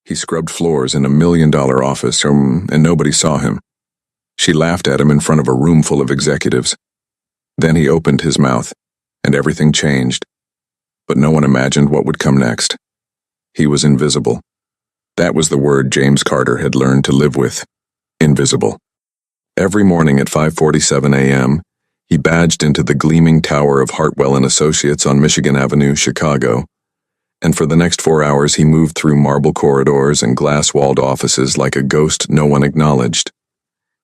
He scrubbed floors in $1 million office, and nobody saw him. She laughed at him in front of a room full of executives. Then he opened his mouth, and everything changed. But no one imagined what would come next. He was invisible. That was the word James Carter had learned to live with. Invisible. Every morning at 5:47 a.m., he badged into the gleaming tower of Hartwell & Associates on Michigan Avenue, Chicago, and for the next 4 hours he moved through marble corridors and glass-walled offices like a ghost no one acknowledged.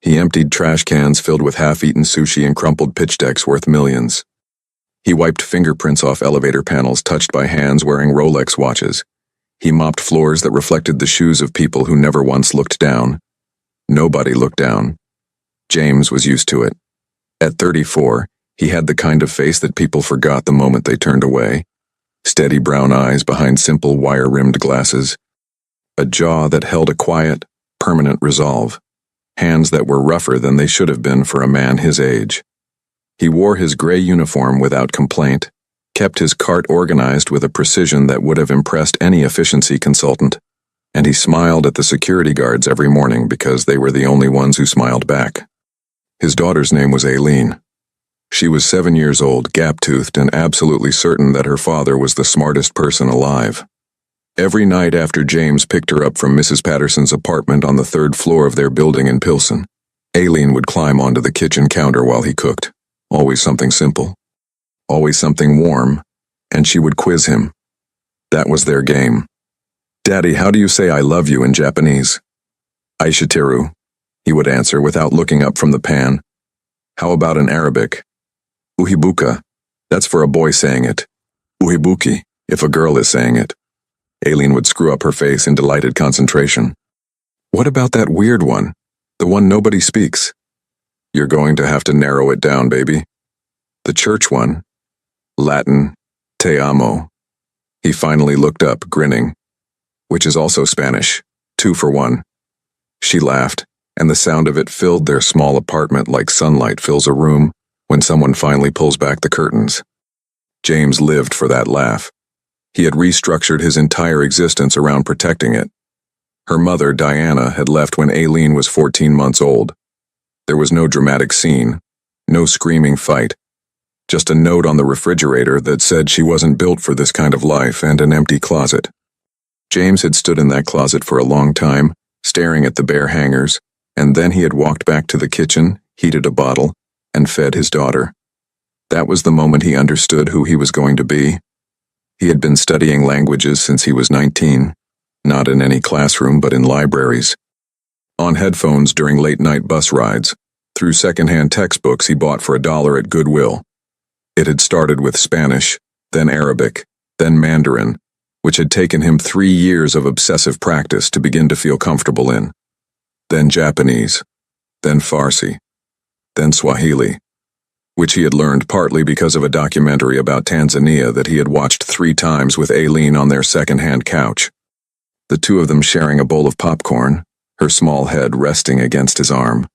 He emptied trash cans filled with half-eaten sushi and crumpled pitch decks worth millions. He wiped fingerprints off elevator panels touched by hands wearing Rolex watches. He mopped floors that reflected the shoes of people who never once looked down. Nobody looked down. James was used to it. At 34, he had the kind of face that people forgot the moment they turned away. Steady brown eyes behind simple wire-rimmed glasses. A jaw that held a quiet, permanent resolve. Hands that were rougher than they should have been for a man his age. He wore his gray uniform without complaint, kept his cart organized with a precision that would have impressed any efficiency consultant, and he smiled at the security guards every morning because they were the only ones who smiled back. His daughter's name was Aileen. She was 7 years old, gap-toothed, and absolutely certain that her father was the smartest person alive. Every night after James picked her up from Mrs. Patterson's apartment on the 3rd floor of their building in Pilsen, Aileen would climb onto the kitchen counter while he cooked. Always something simple. Always something warm, and she would quiz him. That was their game. "Daddy, how do you say I love you in Japanese?" "Aishiteru," he would answer without looking up from the pan. "How about in Arabic?" "Uhibuka. That's for a boy saying it. Uhibuki, if a girl is saying it." Aileen would screw up her face in delighted concentration. "What about that weird one? The one nobody speaks?" "You're going to have to narrow it down, baby." "The church one?" "Latin, te amo." He finally looked up, grinning. "Which is also Spanish. 2 for 1. She laughed, and the sound of it filled their small apartment like sunlight fills a room when someone finally pulls back the curtains. James lived for that laugh. He had restructured his entire existence around protecting it. Her mother, Diana, had left when Aileen was 14 months old. There was no dramatic scene, no screaming fight, just a note on the refrigerator that said she wasn't built for this kind of life and an empty closet. James had stood in that closet for a long time, staring at the bare hangers, and then he had walked back to the kitchen, heated a bottle, and fed his daughter. That was the moment he understood who he was going to be. He had been studying languages since he was 19, not in any classroom but in libraries. On headphones during late-night bus rides, through second-hand textbooks he bought for $1 at Goodwill. It had started with Spanish, then Arabic, then Mandarin, which had taken him 3 years of obsessive practice to begin to feel comfortable in. Then Japanese, then Farsi, then Swahili, which he had learned partly because of a documentary about Tanzania that he had watched 3 times with Aileen on their second-hand couch. The two of them sharing a bowl of popcorn, her small head resting against his arm.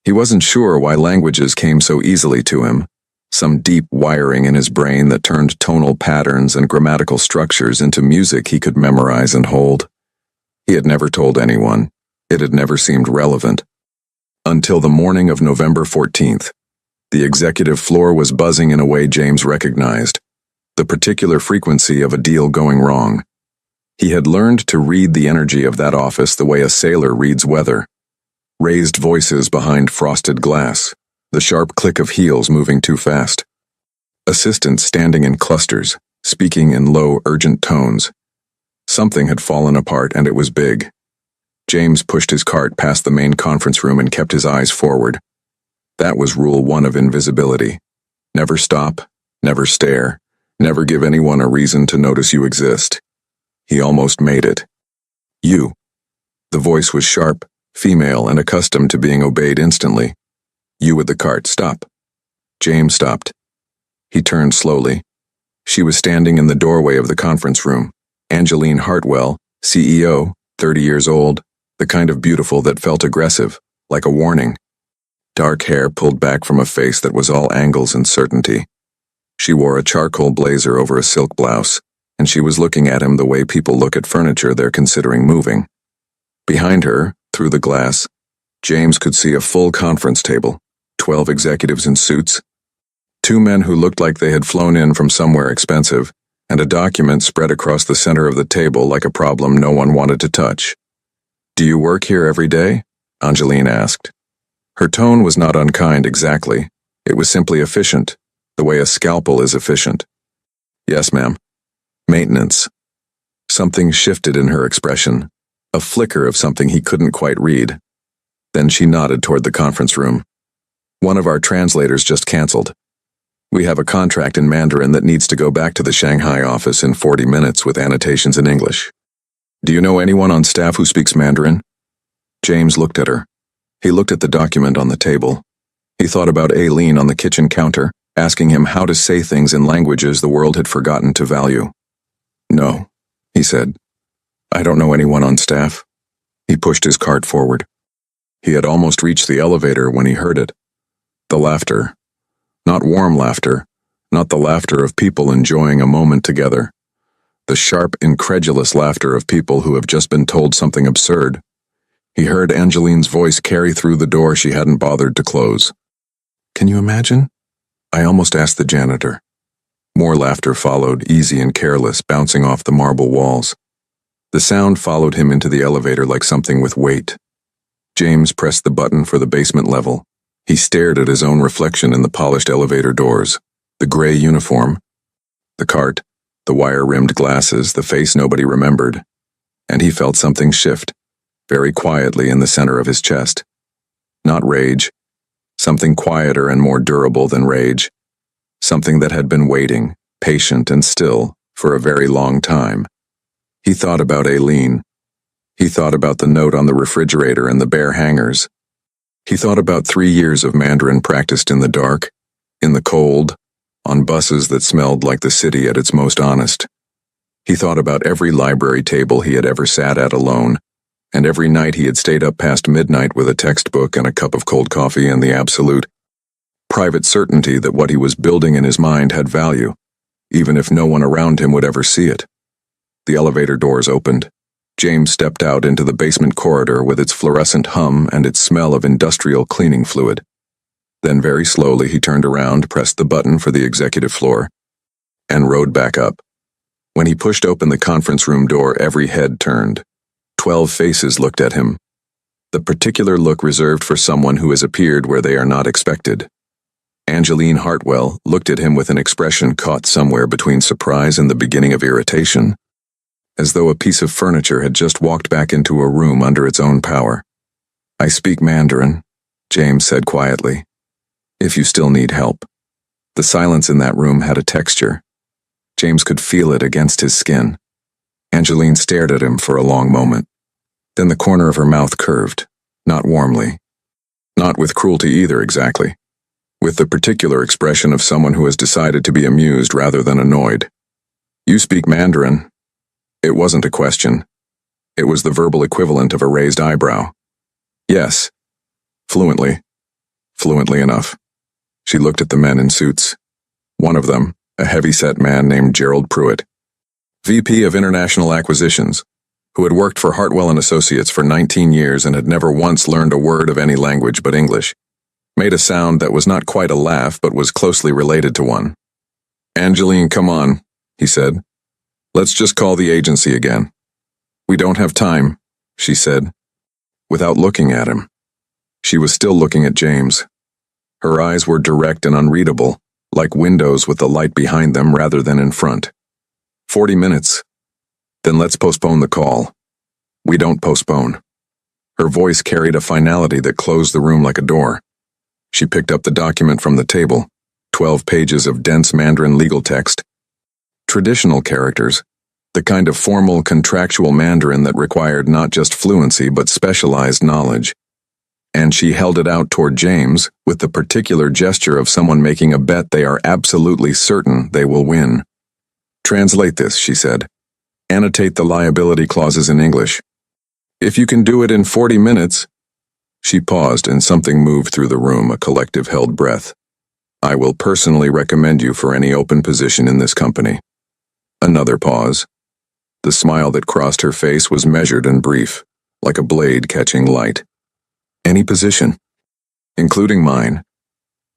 He wasn't sure why languages came so easily to him, some deep wiring in his brain that turned tonal patterns and grammatical structures into music he could memorize and hold. He had never told anyone. It had never seemed relevant. Until the morning of November 14th. The executive floor was buzzing in a way James recognized, the particular frequency of a deal going wrong. He had learned to read the energy of that office the way a sailor reads weather. Raised voices behind frosted glass, the sharp click of heels moving too fast. Assistants standing in clusters, speaking in low, urgent tones. Something had fallen apart and it was big. James pushed his cart past the main conference room and kept his eyes forward. That was rule 1 of invisibility. Never stop, never stare, never give anyone a reason to notice you exist. He almost made it. "You." The voice was sharp, female, and accustomed to being obeyed instantly. "You with the cart, stop." James stopped. He turned slowly. She was standing in the doorway of the conference room. Angeline Hartwell, CEO, 30 years old, the kind of beautiful that felt aggressive, like a warning. Dark hair pulled back from a face that was all angles and certainty. She wore a charcoal blazer over a silk blouse, and she was looking at him the way people look at furniture they're considering moving. Behind her, through the glass, James could see a full conference table, 12 executives in suits, 2 men who looked like they had flown in from somewhere expensive, and a document spread across the center of the table like a problem no one wanted to touch. "Do you work here every day?" Angeline asked. Her tone was not unkind exactly. It was simply efficient, the way a scalpel is efficient. "Yes, ma'am." "Maintenance." Something shifted in her expression, a flicker of something he couldn't quite read. Then she nodded toward the conference room. "One of our translators just canceled. We have a contract in Mandarin that needs to go back to the Shanghai office in 40 minutes with annotations in English. Do you know anyone on staff who speaks Mandarin?" James looked at her. He looked at the document on the table. He thought about Aileen on the kitchen counter, asking him how to say things in languages the world had forgotten to value. "No," he said. "I don't know anyone on staff." He pushed his cart forward. He had almost reached the elevator when he heard it. The laughter. Not warm laughter, not the laughter of people enjoying a moment together. The sharp, incredulous laughter of people who have just been told something absurd. He heard Angeline's voice carry through the door she hadn't bothered to close. "Can you imagine? I almost asked the janitor." More laughter followed, easy and careless, bouncing off the marble walls. The sound followed him into the elevator like something with weight. James pressed the button for the basement level. He stared at his own reflection in the polished elevator doors, the gray uniform, the cart, the wire-rimmed glasses, the face nobody remembered, and he felt something shift, very quietly in the center of his chest. Not rage, something quieter and more durable than rage, something that had been waiting, patient and still, for a very long time. He thought about Aileen. He thought about the note on the refrigerator and the bare hangers. He thought about 3 years of Mandarin practiced in the dark, in the cold, on buses that smelled like the city at its most honest. He thought about every library table he had ever sat at alone, and every night he had stayed up past midnight with a textbook and a cup of cold coffee and the absolute, private certainty that what he was building in his mind had value, even if no one around him would ever see it. The elevator doors opened. James stepped out into the basement corridor with its fluorescent hum and its smell of industrial cleaning fluid. Then very slowly he turned around, pressed the button for the executive floor, and rode back up. When he pushed open the conference room door, every head turned. 12 faces looked at him. The particular look reserved for someone who has appeared where they are not expected. Angeline Hartwell looked at him with an expression caught somewhere between surprise and the beginning of irritation, as though a piece of furniture had just walked back into a room under its own power. "I speak Mandarin," James said quietly, "if you still need help." The silence in that room had a texture. James could feel it against his skin. Angeline stared at him for a long moment. Then the corner of her mouth curved, not warmly. Not with cruelty either, exactly. With the particular expression of someone who has decided to be amused rather than annoyed. "You speak Mandarin." It wasn't a question. It was the verbal equivalent of a raised eyebrow. "Yes." Fluently. Fluently enough. She looked at the men in suits. One of them, a heavy-set man named Gerald Pruitt, VP of International Acquisitions, who had worked for Hartwell and Associates for 19 years and had never once learned a word of any language but English, made a sound that was not quite a laugh but was closely related to one. "Angeline, come on," he said. "Let's just call the agency again." "We don't have time," she said, without looking at him. She was still looking at James. Her eyes were direct and unreadable, like windows with the light behind them rather than in front. 40 minutes. Then let's postpone the call. We don't postpone. Her voice carried a finality that closed the room like a door. She picked up the document from the table, 12 pages of dense Mandarin legal text. Traditional characters, the kind of formal contractual Mandarin that required not just fluency but specialized knowledge. And she held it out toward James with the particular gesture of someone making a bet they are absolutely certain they will win. "Translate this," she said. "Annotate the liability clauses in English. If you can do it in 40 minutes." She paused and something moved through the room, a collective held breath. "I will personally recommend you for any open position in this company." Another pause. The smile that crossed her face was measured and brief, like a blade catching light. Any position, including mine.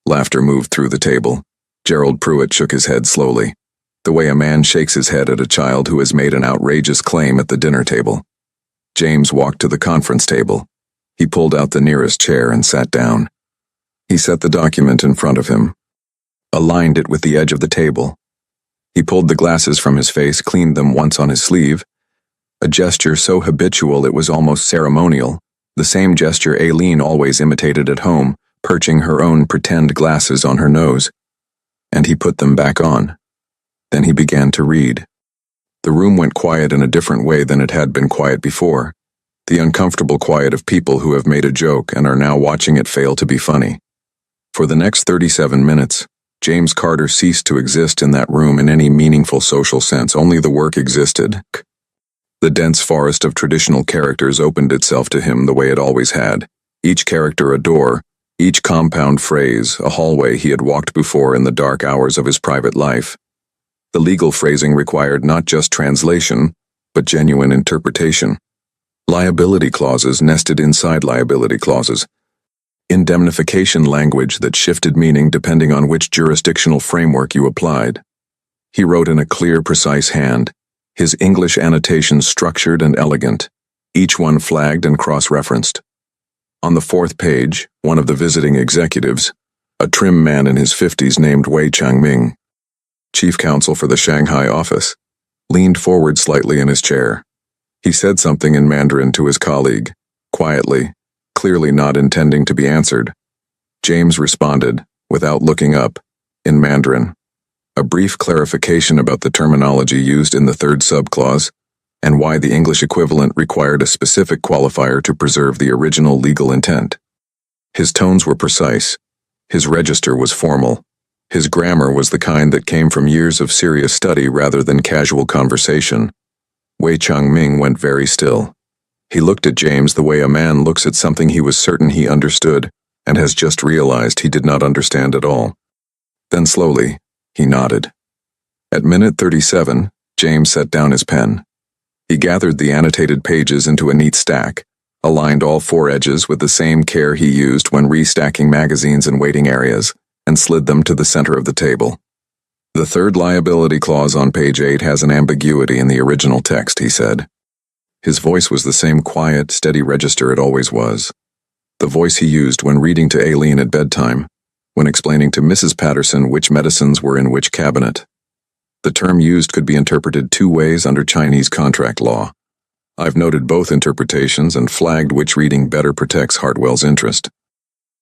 Laughter moved through the table. Gerald Pruitt shook his head slowly, the way a man shakes his head at a child who has made an outrageous claim at the dinner table. James walked to the conference table. He pulled out the nearest chair and sat down. He set the document in front of him, aligned it with the edge of the table. He pulled the glasses from his face, cleaned them once on his sleeve, a gesture so habitual it was almost ceremonial, the same gesture Aileen always imitated at home, perching her own pretend glasses on her nose. And he put them back on. Then he began to read. The room went quiet in a different way than it had been quiet before, the uncomfortable quiet of people who have made a joke and are now watching it fail to be funny. For the next 37 minutes, James Carter ceased to exist in that room in any meaningful social sense. Only the work existed. The dense forest of traditional characters opened itself to him the way it always had, each character a door, each compound phrase a hallway he had walked before in the dark hours of his private life. The legal phrasing required not just translation, but genuine interpretation. Liability clauses nested inside liability clauses. Indemnification language that shifted meaning depending on which jurisdictional framework you applied. He wrote in a clear, precise hand, his English annotations structured and elegant, each one flagged and cross-referenced. On the fourth page, one of the visiting executives, a trim man in his 50s named Wei Changming, chief counsel for the Shanghai office, leaned forward slightly in his chair. He said something in Mandarin to his colleague, quietly, clearly not intending to be answered. James responded, without looking up, in Mandarin. A brief clarification about the terminology used in the third subclause, and why the English equivalent required a specific qualifier to preserve the original legal intent. His tones were precise. His register was formal. His grammar was the kind that came from years of serious study rather than casual conversation. Wei Changming went very still. He looked at James the way a man looks at something he was certain he understood, and has just realized he did not understand at all. Then slowly, he nodded. At minute 37, James set down his pen. He gathered the annotated pages into a neat stack, aligned all four edges with the same care he used when restacking magazines in waiting areas, and slid them to the center of the table. The third liability clause on page 8 has an ambiguity in the original text, he said. His voice was the same quiet, steady register it always was. The voice he used when reading to Aileen at bedtime, when explaining to Mrs. Patterson which medicines were in which cabinet. The term used could be interpreted two ways under Chinese contract law. I've noted both interpretations and flagged which reading better protects Hartwell's interest.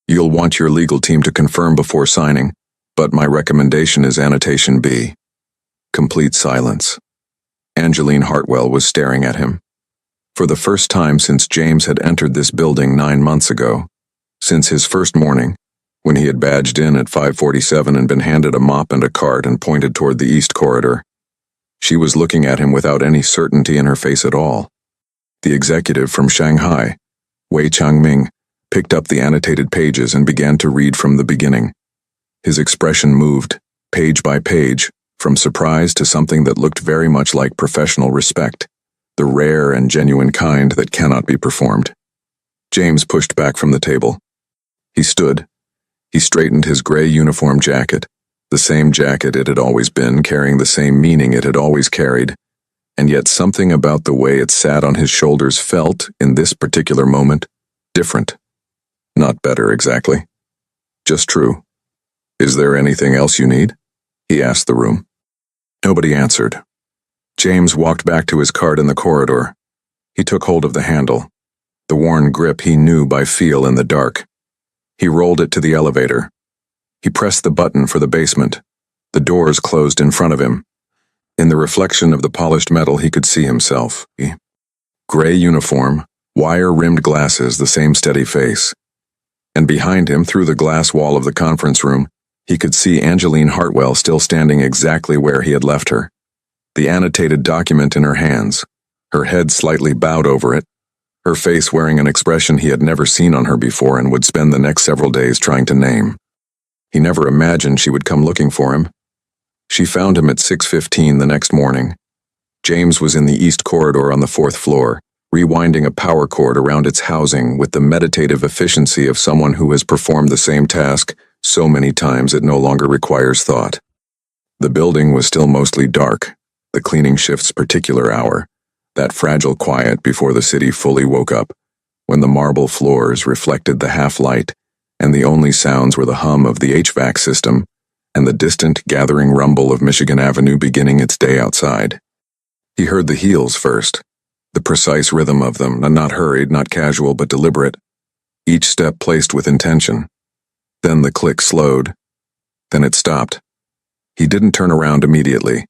You'll want your legal team to confirm before signing, but my recommendation is annotation B. Complete silence. Angeline Hartwell was staring at him. For the first time since James had entered this building 9 months ago, since his first morning, when he had badged in at 5:47 and been handed a mop and a cart and pointed toward the east corridor. She was looking at him without any certainty in her face at all. The executive from Shanghai, Wei Changming, picked up the annotated pages and began to read from the beginning. His expression moved, page by page, from surprise to something that looked very much like professional respect, the rare and genuine kind that cannot be performed. James pushed back from the table. He stood. He straightened his gray uniform jacket, the same jacket it had always been, carrying the same meaning it had always carried, and yet something about the way it sat on his shoulders felt, in this particular moment, different. Not better, exactly. Just true. Is there anything else you need? He asked the room. Nobody answered. James walked back to his cart in the corridor. He took hold of the handle, the worn grip he knew by feel in the dark. He rolled it to the elevator. He pressed the button for the basement. The doors closed in front of him. In the reflection of the polished metal he could see himself. Gray uniform, wire-rimmed glasses, the same steady face. And behind him, through the glass wall of the conference room, he could see Angeline Hartwell still standing exactly where he had left her. The annotated document in her hands, her head slightly bowed over it, her face wearing an expression he had never seen on her before and would spend the next several days trying to name. He never imagined she would come looking for him. She found him at 6:15 the next morning. James was in the east corridor on the 4th floor, rewinding a power cord around its housing with the meditative efficiency of someone who has performed the same task so many times it no longer requires thought. The building was still mostly dark, the cleaning shift's particular hour, that fragile quiet before the city fully woke up, when the marble floors reflected the half-light, and the only sounds were the hum of the HVAC system and the distant gathering rumble of Michigan Avenue beginning its day outside. He heard the heels first, the precise rhythm of them, not hurried, not casual, but deliberate, each step placed with intention. Then the click slowed. Then it stopped. He didn't turn around immediately.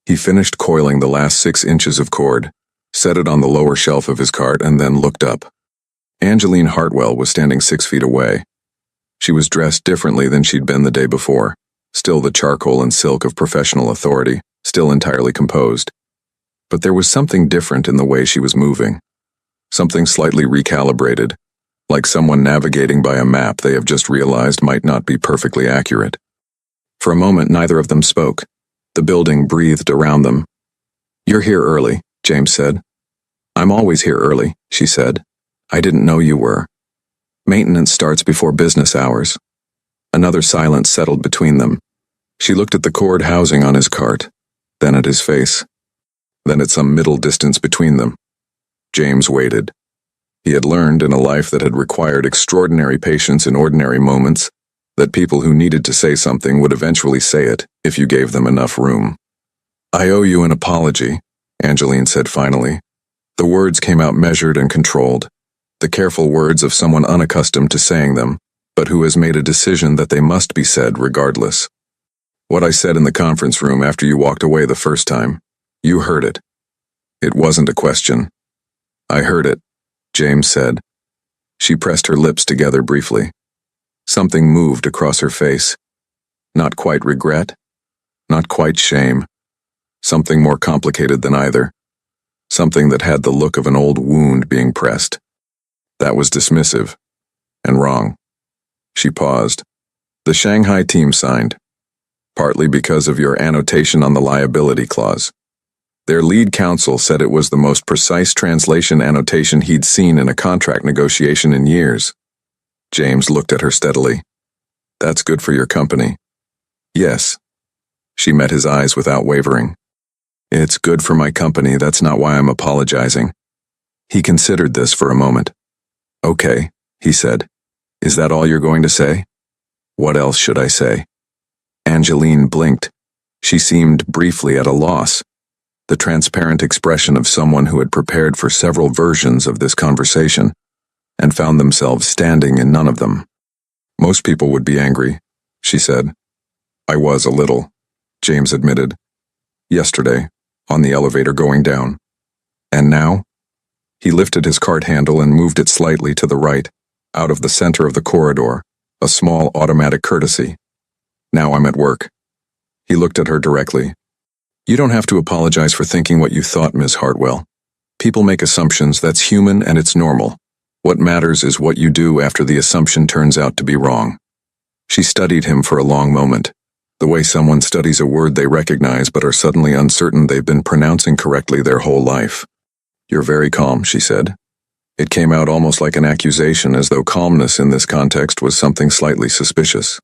He finished coiling the last 6 inches of cord, set it on the lower shelf of his cart, and then looked up. Angeline Hartwell was standing 6 feet away. She was dressed differently than she'd been the day before, still the charcoal and silk of professional authority, still entirely composed. But there was something different in the way she was moving. Something slightly recalibrated, like someone navigating by a map they have just realized might not be perfectly accurate. For a moment, neither of them spoke. The building breathed around them. "You're here early," James said. "I'm always here early," she said. "I didn't know you were. Maintenance starts before business hours." Another silence settled between them. She looked at the cord housing on his cart, then at his face, then at some middle distance between them. James waited. He had learned in a life that had required extraordinary patience in ordinary moments that people who needed to say something would eventually say it if you gave them enough room. "I owe you an apology," Angeline said finally. The words came out measured and controlled, the careful words of someone unaccustomed to saying them, but who has made a decision that they must be said regardless. "What I said in the conference room after you walked away the first time, you heard it. It wasn't a question." "I heard it," James said. She pressed her lips together briefly. Something moved across her face. Not quite regret, not quite shame. Something more complicated than either. Something that had the look of an old wound being pressed. That was dismissive. And wrong. She paused. "The Shanghai team signed. Partly because of your annotation on the liability clause. Their lead counsel said it was the most precise translation annotation he'd seen in a contract negotiation in years." James looked at her steadily. "That's good for your company." "Yes." She met his eyes without wavering. "It's good for my company, that's not why I'm apologizing." He considered this for a moment. "Okay," he said. "Is that all you're going to say?" "What else should I say?" Angeline blinked. She seemed briefly at a loss, the transparent expression of someone who had prepared for several versions of this conversation and found themselves standing in none of them. "Most people would be angry," she said. "I was a little," James admitted. "Yesterday, on the elevator going down. And now?" He lifted his cart handle and moved it slightly to the right, out of the center of the corridor, a small automatic courtesy. "Now I'm at work." He looked at her directly. "You don't have to apologize for thinking what you thought, Ms. Hartwell. People make assumptions, that's human and it's normal. What matters is what you do after the assumption turns out to be wrong." She studied him for a long moment, the way someone studies a word they recognize but are suddenly uncertain they've been pronouncing correctly their whole life. "You're very calm," she said. It came out almost like an accusation, as though calmness in this context was something slightly suspicious.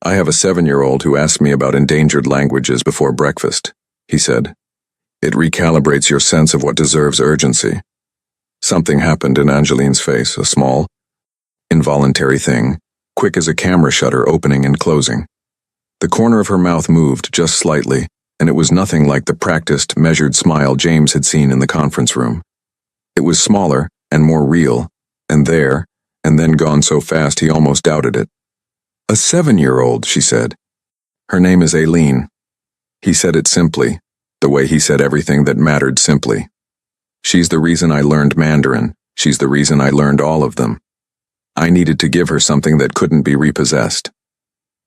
"I have a 7-year-old who asks me about endangered languages before breakfast," he said. "It recalibrates your sense of what deserves urgency." Something happened in Angeline's face, a small, involuntary thing, quick as a camera shutter opening and closing. The corner of her mouth moved just slightly, and it was nothing like the practiced, measured smile James had seen in the conference room. It was smaller and more real, and there, and then gone so fast he almost doubted it. "A 7-year-old, she said. "Her name is Aileen." He said it simply, the way he said everything that mattered simply. "She's the reason I learned Mandarin. She's the reason I learned all of them. I needed to give her something that couldn't be repossessed."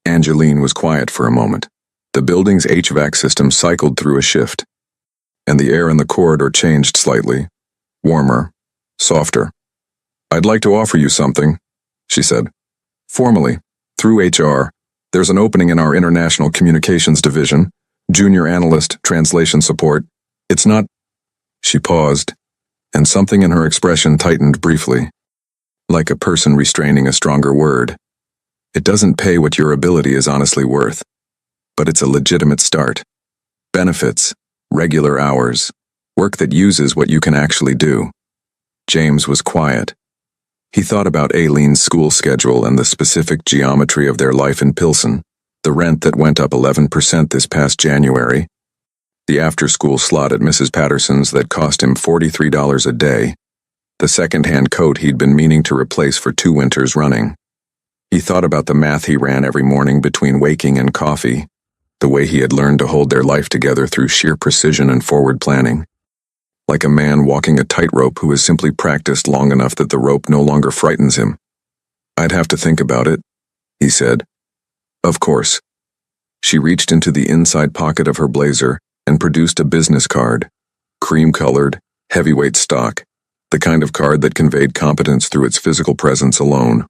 Angeline was quiet for a moment. The building's HVAC system cycled through a shift, and the air in the corridor changed slightly, warmer, softer. "I'd like to offer you something," she said. "Formally, through HR, There's an opening in our international communications division, junior analyst, translation support. It's not. She paused, and something in her expression tightened briefly, like a person restraining a stronger word. It doesn't pay what your ability is honestly worth, but it's a legitimate start. Benefits, regular hours, work that uses what you can actually do. James was quiet. He thought about Aileen's school schedule and the specific geometry of their life in Pilsen, the rent that went up 11% this past January, the after-school slot at Mrs. Patterson's that cost him $43 a day, the second-hand coat he'd been meaning to replace for 2 winters running. He thought about the math he ran every morning between waking and coffee, the way he had learned to hold their life together through sheer precision and forward planning. Like a man walking a tightrope who has simply practiced long enough that the rope no longer frightens him. I'd have to think about it, he said. Of course. She reached into the inside pocket of her blazer and produced a business card, cream-colored, heavyweight stock, the kind of card that conveyed competence through its physical presence alone.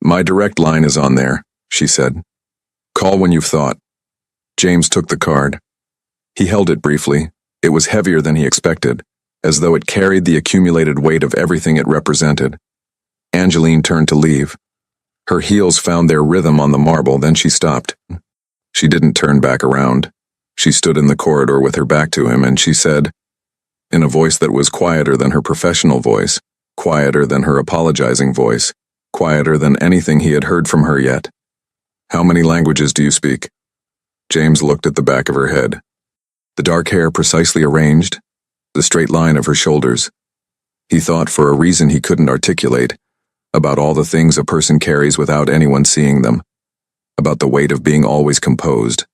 My direct line is on there, she said. Call when you've thought. James took the card. He held it briefly. It was heavier than he expected, as though it carried the accumulated weight of everything it represented. Angeline turned to leave. Her heels found their rhythm on the marble, then she stopped. She didn't turn back around. She stood in the corridor with her back to him, and she said, in a voice that was quieter than her professional voice, quieter than her apologizing voice, quieter than anything he had heard from her yet. How many languages do you speak? James looked at the back of her head. The dark hair precisely arranged, the straight line of her shoulders. He thought, for a reason he couldn't articulate, about all the things a person carries without anyone seeing them, about the weight of being always composed,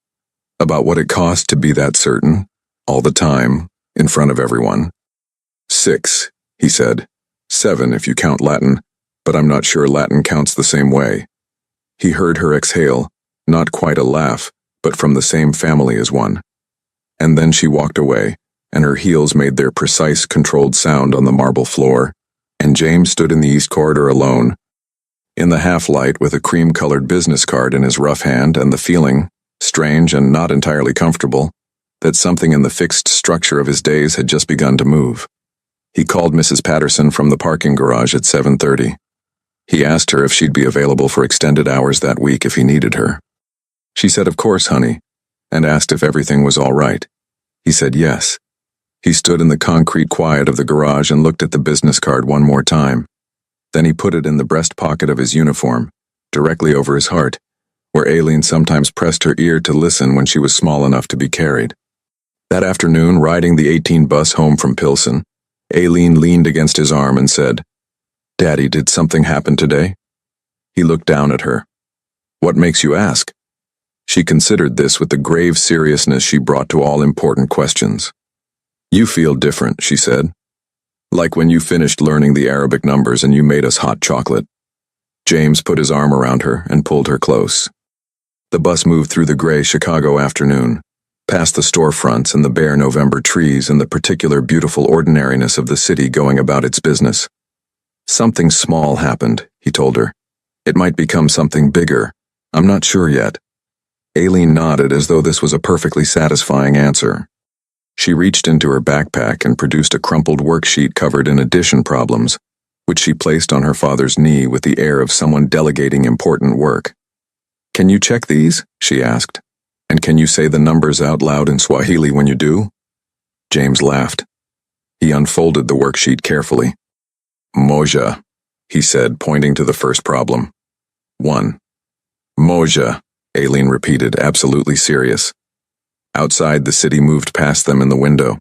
about what it cost to be that certain, all the time, in front of everyone. 6, he said. 7 if you count Latin, but I'm not sure Latin counts the same way. He heard her exhale, not quite a laugh, but from the same family as one. And then she walked away, and her heels made their precise, controlled sound on the marble floor, and James stood in the east corridor alone, in the half-light with a cream-colored business card in his rough hand and the feeling, strange and not entirely comfortable, that something in the fixed structure of his days had just begun to move. He called Mrs. Patterson from the parking garage at 7:30. He asked her if she'd be available for extended hours that week if he needed her. She said, of course, honey, and asked if everything was all right. He said yes. He stood in the concrete quiet of the garage and looked at the business card one more time. Then he put it in the breast pocket of his uniform, directly over his heart, where Aileen sometimes pressed her ear to listen when she was small enough to be carried. That afternoon, riding the 18 bus home from Pilsen, Aileen leaned against his arm and said, Daddy, did something happen today? He looked down at her. What makes you ask? She considered this with the grave seriousness she brought to all important questions. You feel different, she said. Like when you finished learning the Arabic numbers and you made us hot chocolate. James put his arm around her and pulled her close. The bus moved through the gray Chicago afternoon, past the storefronts and the bare November trees and the particular beautiful ordinariness of the city going about its business. Something small happened, he told her. It might become something bigger. I'm not sure yet. Aileen nodded as though this was a perfectly satisfying answer. She reached into her backpack and produced a crumpled worksheet covered in addition problems, which she placed on her father's knee with the air of someone delegating important work. Can you check these? She asked. And can you say the numbers out loud in Swahili when you do? James laughed. He unfolded the worksheet carefully. Moja, he said, pointing to the first problem. 1. Moja, Aileen repeated, absolutely serious. Outside, the city moved past them in the window.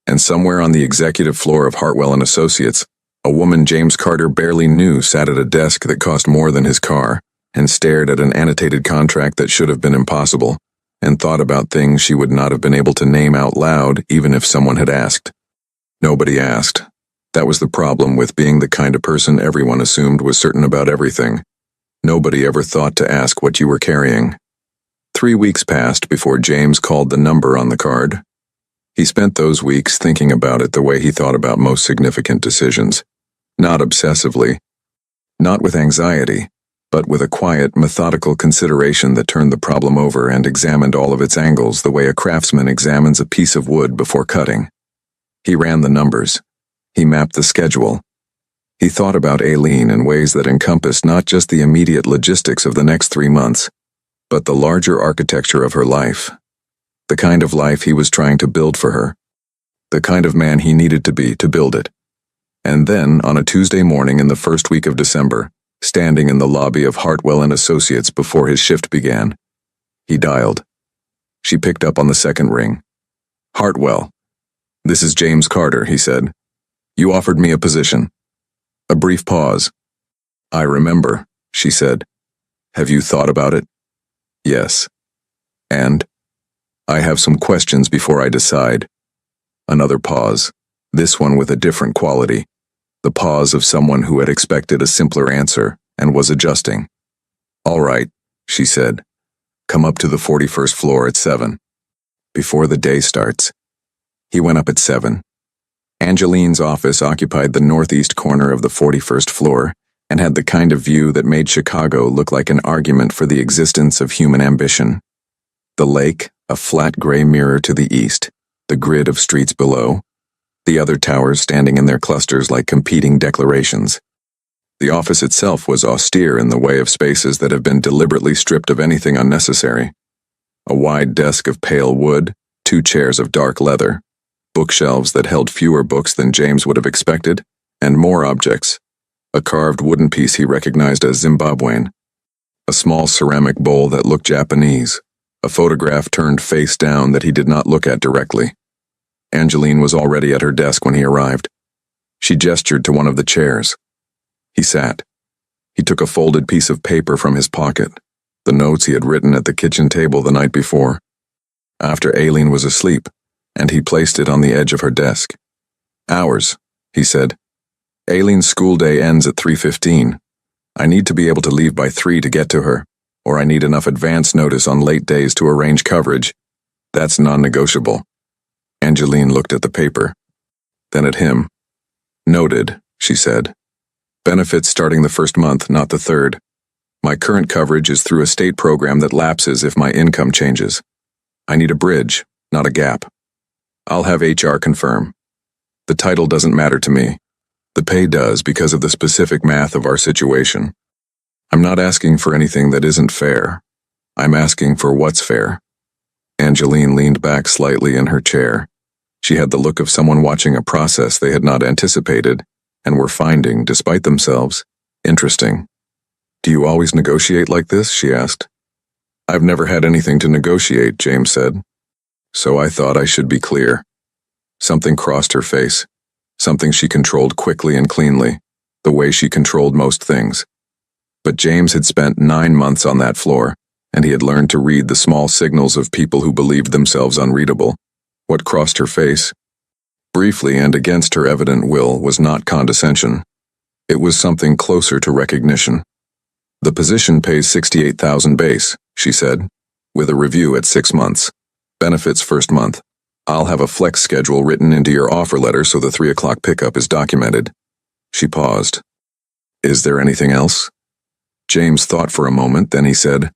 And somewhere on the executive floor of Hartwell & Associates, a woman James Carter barely knew sat at a desk that cost more than his car, and stared at an annotated contract that should have been impossible, and thought about things she would not have been able to name out loud even if someone had asked. Nobody asked. That was the problem with being the kind of person everyone assumed was certain about everything. Nobody ever thought to ask what you were carrying. 3 weeks passed before James called the number on the card. He spent those weeks thinking about it the way he thought about most significant decisions. Not obsessively. Not with anxiety, but with a quiet, methodical consideration that turned the problem over and examined all of its angles the way a craftsman examines a piece of wood before cutting. He ran the numbers. He mapped the schedule. He thought about Aileen in ways that encompassed not just the immediate logistics of the next 3 months, but the larger architecture of her life. The kind of life he was trying to build for her. The kind of man he needed to be to build it. And then, on a Tuesday morning in the first week of December, standing in the lobby of Hartwell and Associates before his shift began, he dialed. She picked up on the second ring. "Hartwell. This is James Carter," he said. "You offered me a position." A brief pause. "I remember," she said. "Have you thought about it?" "Yes." "And?" "I have some questions before I decide." Another pause, this one with a different quality. The pause of someone who had expected a simpler answer and was adjusting. "All right," she said. "Come up to the 41st floor at 7. Before the day starts." He went up at 7. Angeline's office occupied the northeast corner of the 41st floor and had the kind of view that made Chicago look like an argument for the existence of human ambition. The lake, a flat gray mirror to the east, the grid of streets below, the other towers standing in their clusters like competing declarations. The office itself was austere in the way of spaces that have been deliberately stripped of anything unnecessary. A wide desk of pale wood, 2 chairs of dark leather, bookshelves that held fewer books than James would have expected, and more objects. A carved wooden piece he recognized as Zimbabwean, a small ceramic bowl that looked Japanese, a photograph turned face down that he did not look at directly. Angeline was already at her desk when he arrived. She gestured to one of the chairs. He sat. He took a folded piece of paper from his pocket, the notes he had written at the kitchen table the night before, after Aileen was asleep, and he placed it on the edge of her desk. "Hours," he said. "Aileen's school day ends at 3:15. I need to be able to leave by 3 to get to her, or I need enough advance notice on late days to arrange coverage. That's non-negotiable." Angeline looked at the paper, then at him. "Noted," she said. "Benefits starting the first month, not the third. My current coverage is through a state program that lapses if my income changes. I need a bridge, not a gap. I'll have HR confirm. The title doesn't matter to me. The pay does because of the specific math of our situation. I'm not asking for anything that isn't fair. I'm asking for what's fair." Angeline leaned back slightly in her chair. She had the look of someone watching a process they had not anticipated and were finding, despite themselves, interesting. "Do you always negotiate like this?" she asked. "I've never had anything to negotiate," James said. "So I thought I should be clear." Something crossed her face, something she controlled quickly and cleanly, the way she controlled most things. But James had spent 9 months on that floor, and he had learned to read the small signals of people who believed themselves unreadable. What crossed her face, briefly and against her evident will, was not condescension. It was something closer to recognition. "The position pays 68,000 base," she said, "with a review at 6 months. Benefits first month. I'll have a flex schedule written into your offer letter so the 3 o'clock pickup is documented." She paused. "Is there anything else?" James thought for a moment, then he said,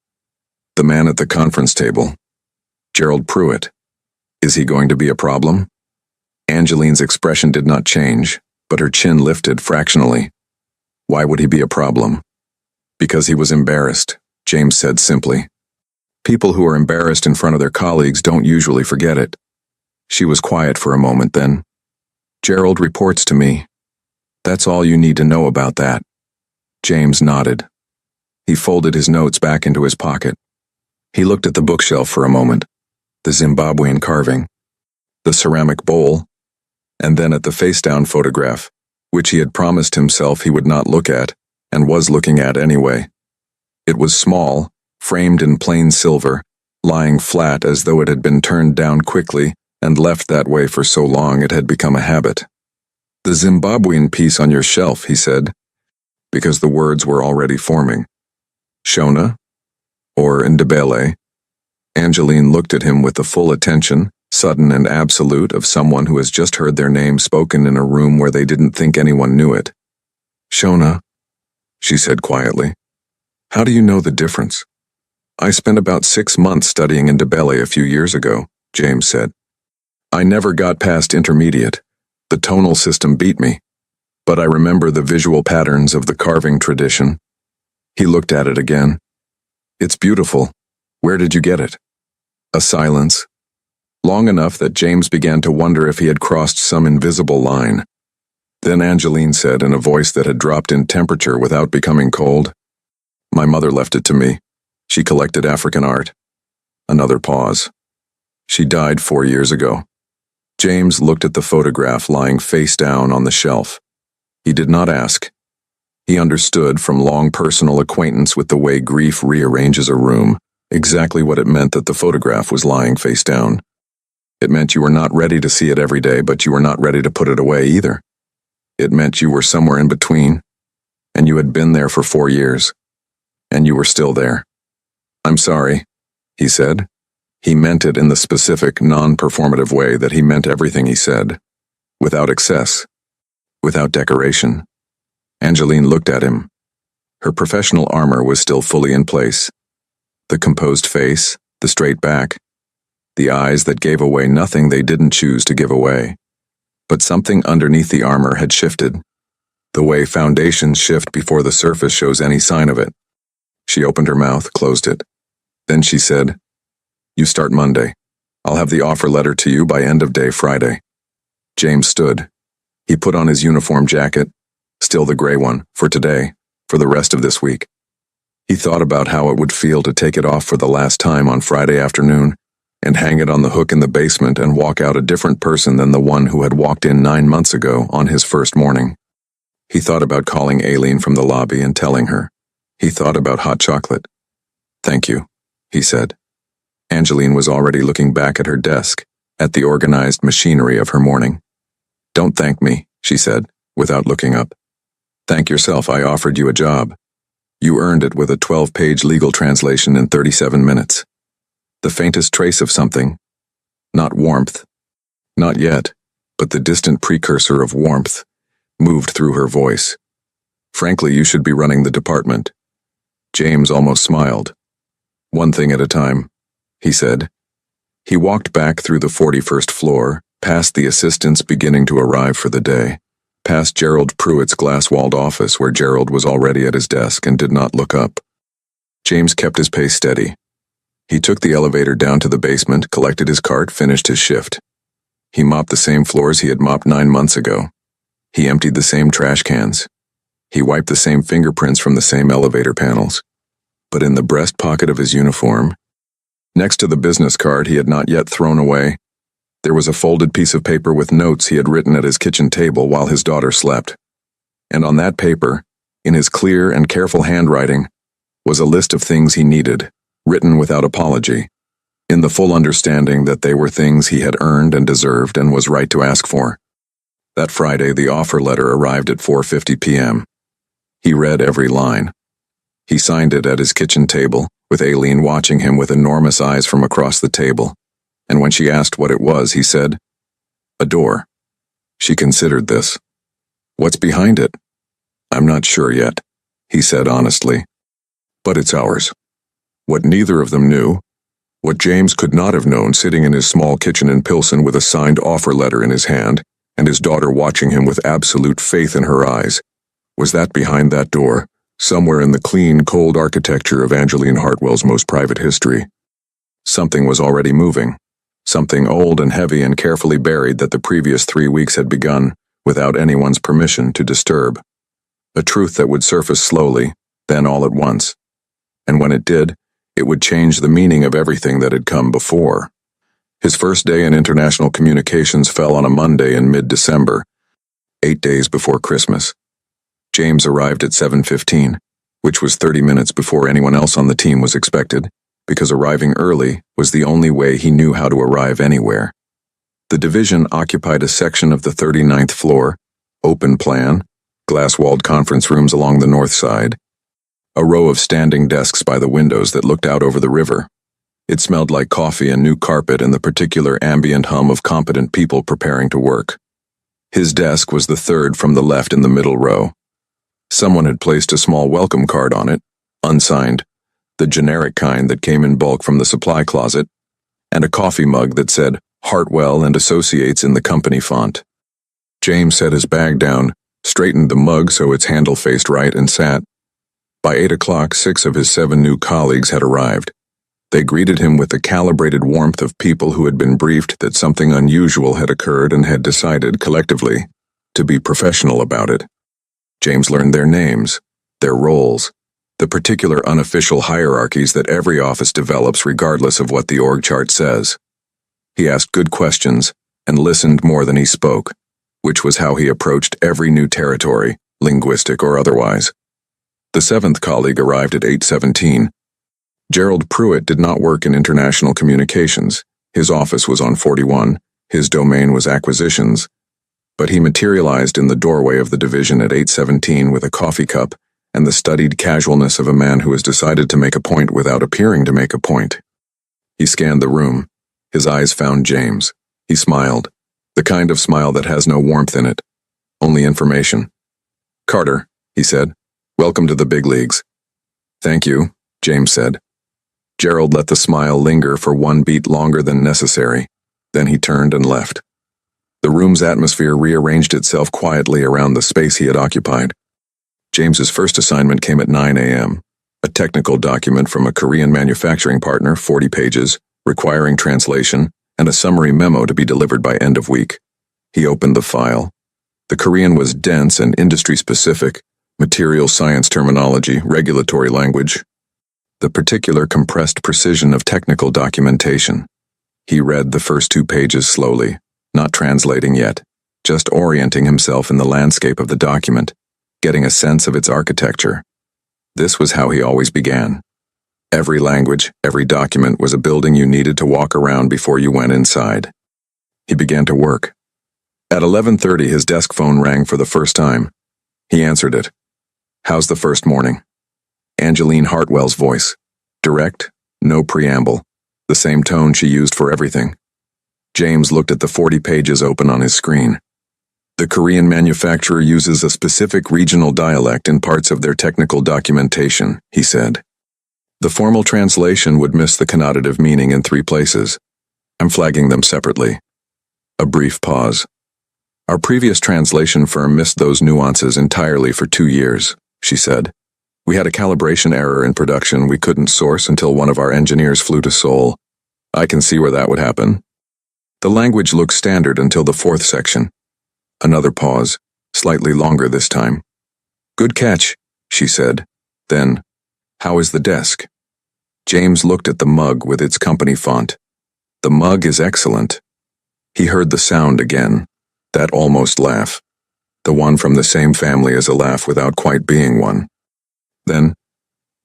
"The man at the conference table. Gerald Pruitt. Is he going to be a problem?" Angeline's expression did not change, but her chin lifted fractionally. "Why would he be a problem?" "Because he was embarrassed," James said simply. "People who are embarrassed in front of their colleagues don't usually forget it." She was quiet for a moment then. "Gerald reports to me. That's all you need to know about that." James nodded. He folded his notes back into his pocket. He looked at the bookshelf for a moment, the Zimbabwean carving, the ceramic bowl, and then at the face-down photograph, which he had promised himself he would not look at, and was looking at anyway. It was small, framed in plain silver, lying flat as though it had been turned down quickly and left that way for so long it had become a habit. "The Zimbabwean piece on your shelf," he said, because the words were already forming. "Shona? Or Ndebele?" Angeline looked at him with the full attention, sudden and absolute, of someone who has just heard their name spoken in a room where they didn't think anyone knew it. "Shona," she said quietly. How do you know the difference? I spent about 6 months studying in DeBelle a few years ago, James said. I never got past intermediate. The tonal system beat me. But I remember the visual patterns of the carving tradition. He looked at it again. It's beautiful. Where did you get it? A silence. Long enough that James began to wonder if he had crossed some invisible line. Then Angeline said in a voice that had dropped in temperature without becoming cold, My mother left it to me. She collected African art. Another pause. She died 4 years ago. James looked at the photograph lying face down on the shelf. He did not ask. He understood from long personal acquaintance with the way grief rearranges a room exactly what it meant that the photograph was lying face down. It meant you were not ready to see it every day, but you were not ready to put it away either. It meant you were somewhere in between, and you had been there for 4 years, and you were still there. I'm sorry, he said. He meant it in the specific, non-performative way that he meant everything he said, without excess, without decoration. Angeline looked at him. Her professional armor was still fully in place. The composed face, the straight back, the eyes that gave away nothing they didn't choose to give away. But something underneath the armor had shifted, the way foundations shift before the surface shows any sign of it. She opened her mouth, closed it. Then she said, You start Monday. I'll have the offer letter to you by end of day Friday. James stood. He put on his uniform jacket, still the gray one, for today, for the rest of this week. He thought about how it would feel to take it off for the last time on Friday afternoon and hang it on the hook in the basement and walk out a different person than the one who had walked in 9 months ago on his first morning. He thought about calling Aileen from the lobby and telling her. He thought about hot chocolate. Thank you, he said. Angeline was already looking back at her desk, at the organized machinery of her morning. Don't thank me, she said, without looking up. Thank yourself, I offered you a job. You earned it with a 12-page legal translation in 37 minutes. The faintest trace of something. Not warmth. Not yet, but the distant precursor of warmth moved through her voice. Frankly, you should be running the department. James almost smiled. One thing at a time, he said. He walked back through the 41st floor, past the assistants beginning to arrive for the day, past Gerald Pruitt's glass-walled office where Gerald was already at his desk and did not look up. James kept his pace steady. He took the elevator down to the basement, collected his cart, finished his shift. He mopped the same floors he had mopped 9 months ago. He emptied the same trash cans. He wiped the same fingerprints from the same elevator panels. But in the breast pocket of his uniform, next to the business card he had not yet thrown away, there was a folded piece of paper with notes he had written at his kitchen table while his daughter slept. And on that paper, in his clear and careful handwriting, was a list of things he needed, written without apology, in the full understanding that they were things he had earned and deserved and was right to ask for. That Friday, the offer letter arrived at 4:50 p.m. He read every line. He signed it at his kitchen table, with Aileen watching him with enormous eyes from across the table, and when she asked what it was, he said, A door. She considered this. What's behind it? I'm not sure yet, he said honestly. But it's ours. What neither of them knew, what James could not have known sitting in his small kitchen in Pilsen with a signed offer letter in his hand, and his daughter watching him with absolute faith in her eyes, was that behind that door, somewhere in the clean, cold architecture of Angeline Hartwell's most private history, something was already moving, something old and heavy and carefully buried that the previous 3 weeks had begun, without anyone's permission, to disturb. A truth that would surface slowly, then all at once. And when it did, it would change the meaning of everything that had come before. His first day in international communications fell on a Monday in mid-December, 8 days before Christmas. James arrived at 7:15, which was 30 minutes before anyone else on the team was expected, because arriving early was the only way he knew how to arrive anywhere. The division occupied a section of the 39th floor, open plan, glass-walled conference rooms along the north side, a row of standing desks by the windows that looked out over the river. It smelled like coffee and new carpet and the particular ambient hum of competent people preparing to work. His desk was the third from the left in the middle row. Someone had placed a small welcome card on it, unsigned, the generic kind that came in bulk from the supply closet, and a coffee mug that said Hartwell and Associates in the company font. James set his bag down, straightened the mug so its handle faced right, and sat. By 8 o'clock, 6 of his 7 new colleagues had arrived. They greeted him with the calibrated warmth of people who had been briefed that something unusual had occurred and had decided, collectively, to be professional about it. James learned their names, their roles, the particular unofficial hierarchies that every office develops regardless of what the org chart says. He asked good questions and listened more than he spoke, which was how he approached every new territory, linguistic or otherwise. The 7th colleague arrived at 8:17. Gerald Pruitt did not work in international communications. His office was on 41, his domain was acquisitions, but he materialized in the doorway of the division at 8:17 with a coffee cup and the studied casualness of a man who has decided to make a point without appearing to make a point. He scanned the room. His eyes found James. He smiled, the kind of smile that has no warmth in it, only information. "Carter," he said, "welcome to the big leagues." "Thank you," James said. Gerald let the smile linger for 1 beat longer than necessary. Then he turned and left. The room's atmosphere rearranged itself quietly around the space he had occupied. James's first assignment came at 9 a.m., a technical document from a Korean manufacturing partner, 40 pages, requiring translation, and a summary memo to be delivered by end of week. He opened the file. The Korean was dense and industry-specific, material science terminology, regulatory language, the particular compressed precision of technical documentation. He read the first 2 pages slowly, not translating yet, just orienting himself in the landscape of the document, getting a sense of its architecture. This was how he always began. Every language, every document was a building you needed to walk around before you went inside. He began to work. At 11:30, his desk phone rang for the first time. He answered it. "How's the first morning?" Angeline Hartwell's voice. Direct, no preamble, the same tone she used for everything. James looked at the 40 pages open on his screen. The Korean manufacturer uses a specific regional dialect in parts of their technical documentation, he said. The formal translation would miss the connotative meaning in 3 places. I'm flagging them separately. A brief pause. Our previous translation firm missed those nuances entirely for 2 years, she said. We had a calibration error in production we couldn't source until one of our engineers flew to Seoul. I can see where that would happen. The language looked standard until the 4th section. Another pause, slightly longer this time. Good catch, she said. Then, how is the desk? James looked at the mug with its company font. The mug is excellent. He heard the sound again, that almost laugh. The one from the same family as a laugh without quite being one. Then,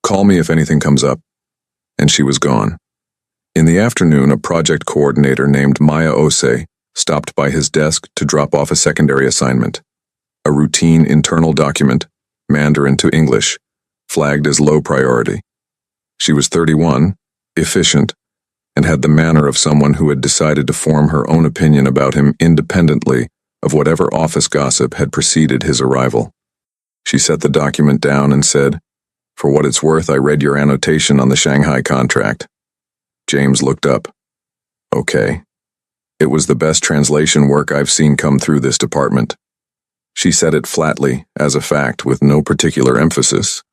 call me if anything comes up. And she was gone. In the afternoon, a project coordinator named Maya Ose stopped by his desk to drop off a secondary assignment. A routine internal document, Mandarin to English, flagged as low priority. She was 31, efficient, and had the manner of someone who had decided to form her own opinion about him independently of whatever office gossip had preceded his arrival. She set the document down and said, "For what it's worth, I read your annotation on the Shanghai contract." James looked up. Okay. It was the best translation work I've seen come through this department. She said it flatly, as a fact, with no particular emphasis.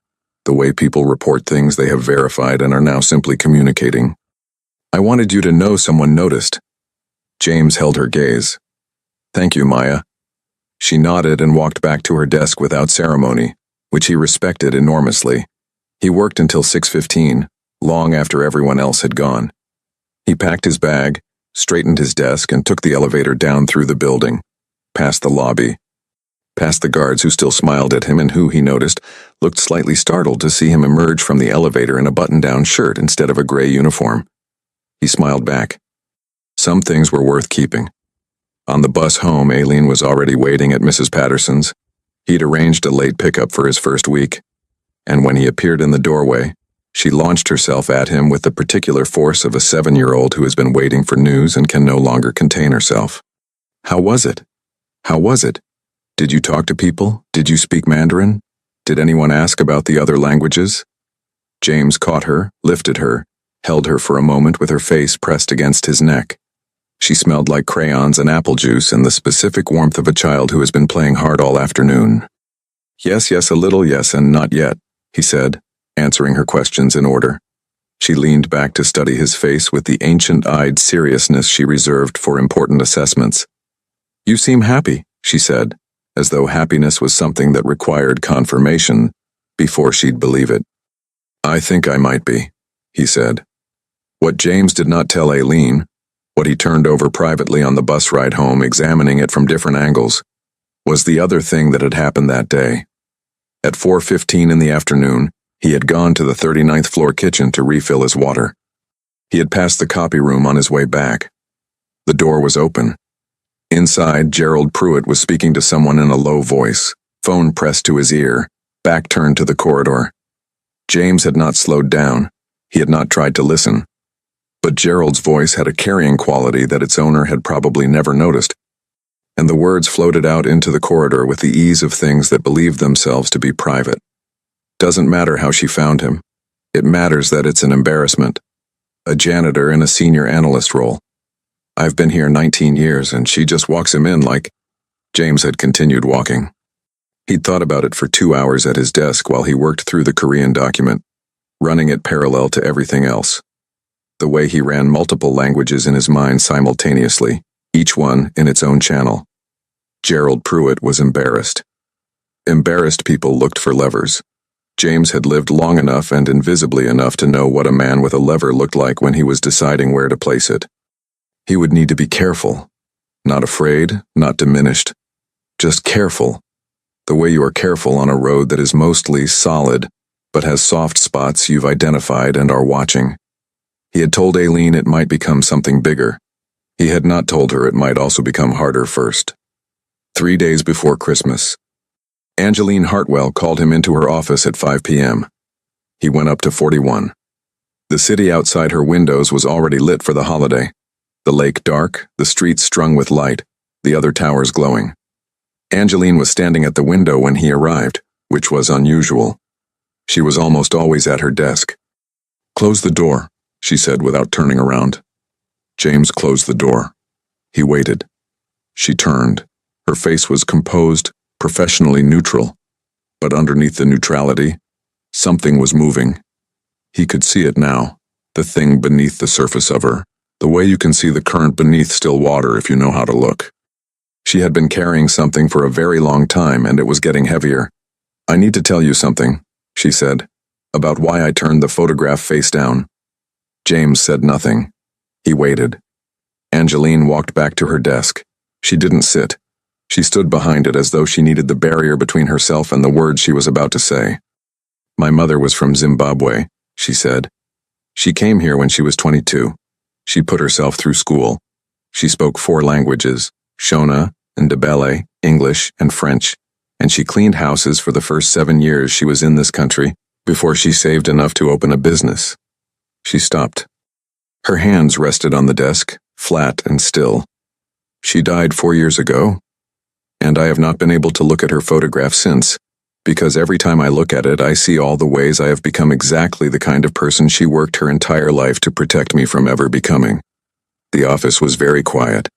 The way people report things they have verified and are now simply communicating. I wanted you to know someone noticed. James held her gaze. Thank you, Maya. She nodded and walked back to her desk without ceremony, which he respected enormously. He worked until 6:15, long after everyone else had gone. He packed his bag, straightened his desk, and took the elevator down through the building, past the lobby, past the guards who still smiled at him and who, he noticed, looked slightly startled to see him emerge from the elevator in a button-down shirt instead of a gray uniform. He smiled back. Some things were worth keeping. On the bus home, Aileen was already waiting at Mrs. Patterson's. He'd arranged a late pickup for his first week, and when he appeared in the doorway, she launched herself at him with the particular force of a 7-year-old who has been waiting for news and can no longer contain herself. How was it? How was it? Did you talk to people? Did you speak Mandarin? Did anyone ask about the other languages? James caught her, lifted her, held her for a moment with her face pressed against his neck. She smelled like crayons and apple juice and the specific warmth of a child who has been playing hard all afternoon. Yes, yes, a little yes and not yet, he said, answering her questions in order. She leaned back to study his face with the ancient-eyed seriousness she reserved for important assessments. You seem happy, she said, as though happiness was something that required confirmation before she'd believe it. I think I might be, he said. What James did not tell Aileen, what he turned over privately on the bus ride home, examining it from different angles, was the other thing that had happened that day. At 4:15 in the afternoon, he had gone to the 39th floor kitchen to refill his water. He had passed the copy room on his way back. The door was open. Inside, Gerald Pruitt was speaking to someone in a low voice, phone pressed to his ear, back turned to the corridor. James had not slowed down. He had not tried to listen. But Gerald's voice had a carrying quality that its owner had probably never noticed, and the words floated out into the corridor with the ease of things that believed themselves to be private. Doesn't matter how she found him. It matters that it's an embarrassment. A janitor in a senior analyst role. I've been here 19 years and she just walks him in like... James had continued walking. He'd thought about it for 2 hours at his desk while he worked through the Korean document, running it parallel to everything else. The way he ran multiple languages in his mind simultaneously, each one in its own channel. Gerald Pruitt was embarrassed. Embarrassed people looked for levers. James had lived long enough and invisibly enough to know what a man with a lever looked like when he was deciding where to place it. He would need to be careful. Not afraid, not diminished. Just careful. The way you are careful on a road that is mostly solid, but has soft spots you've identified and are watching. He had told Aileen it might become something bigger. He had not told her it might also become harder first. 3 days before Christmas. Angeline Hartwell called him into her office at 5 p.m. He went up to 41. The city outside her windows was already lit for the holiday. The lake dark, the streets strung with light, the other towers glowing. Angeline was standing at the window when he arrived, which was unusual. She was almost always at her desk. Close the door, she said without turning around. James closed the door. He waited. She turned. Her face was composed, professionally neutral. But underneath the neutrality, something was moving. He could see it now, the thing beneath the surface of her, the way you can see the current beneath still water if you know how to look. She had been carrying something for a very long time and it was getting heavier. I need to tell you something, she said, about why I turned the photograph face down. James said nothing. He waited. Angeline walked back to her desk. She didn't sit. She stood behind it as though she needed the barrier between herself and the words she was about to say. My mother was from Zimbabwe, she said. She came here when she was 22. She put herself through school. She spoke 4 languages, Shona, Ndebele, English, and French, and she cleaned houses for the first 7 years she was in this country before she saved enough to open a business. She stopped. Her hands rested on the desk, flat and still. She died 4 years ago, and I have not been able to look at her photograph since, because every time I look at it I see all the ways I have become exactly the kind of person she worked her entire life to protect me from ever becoming. The office was very quiet.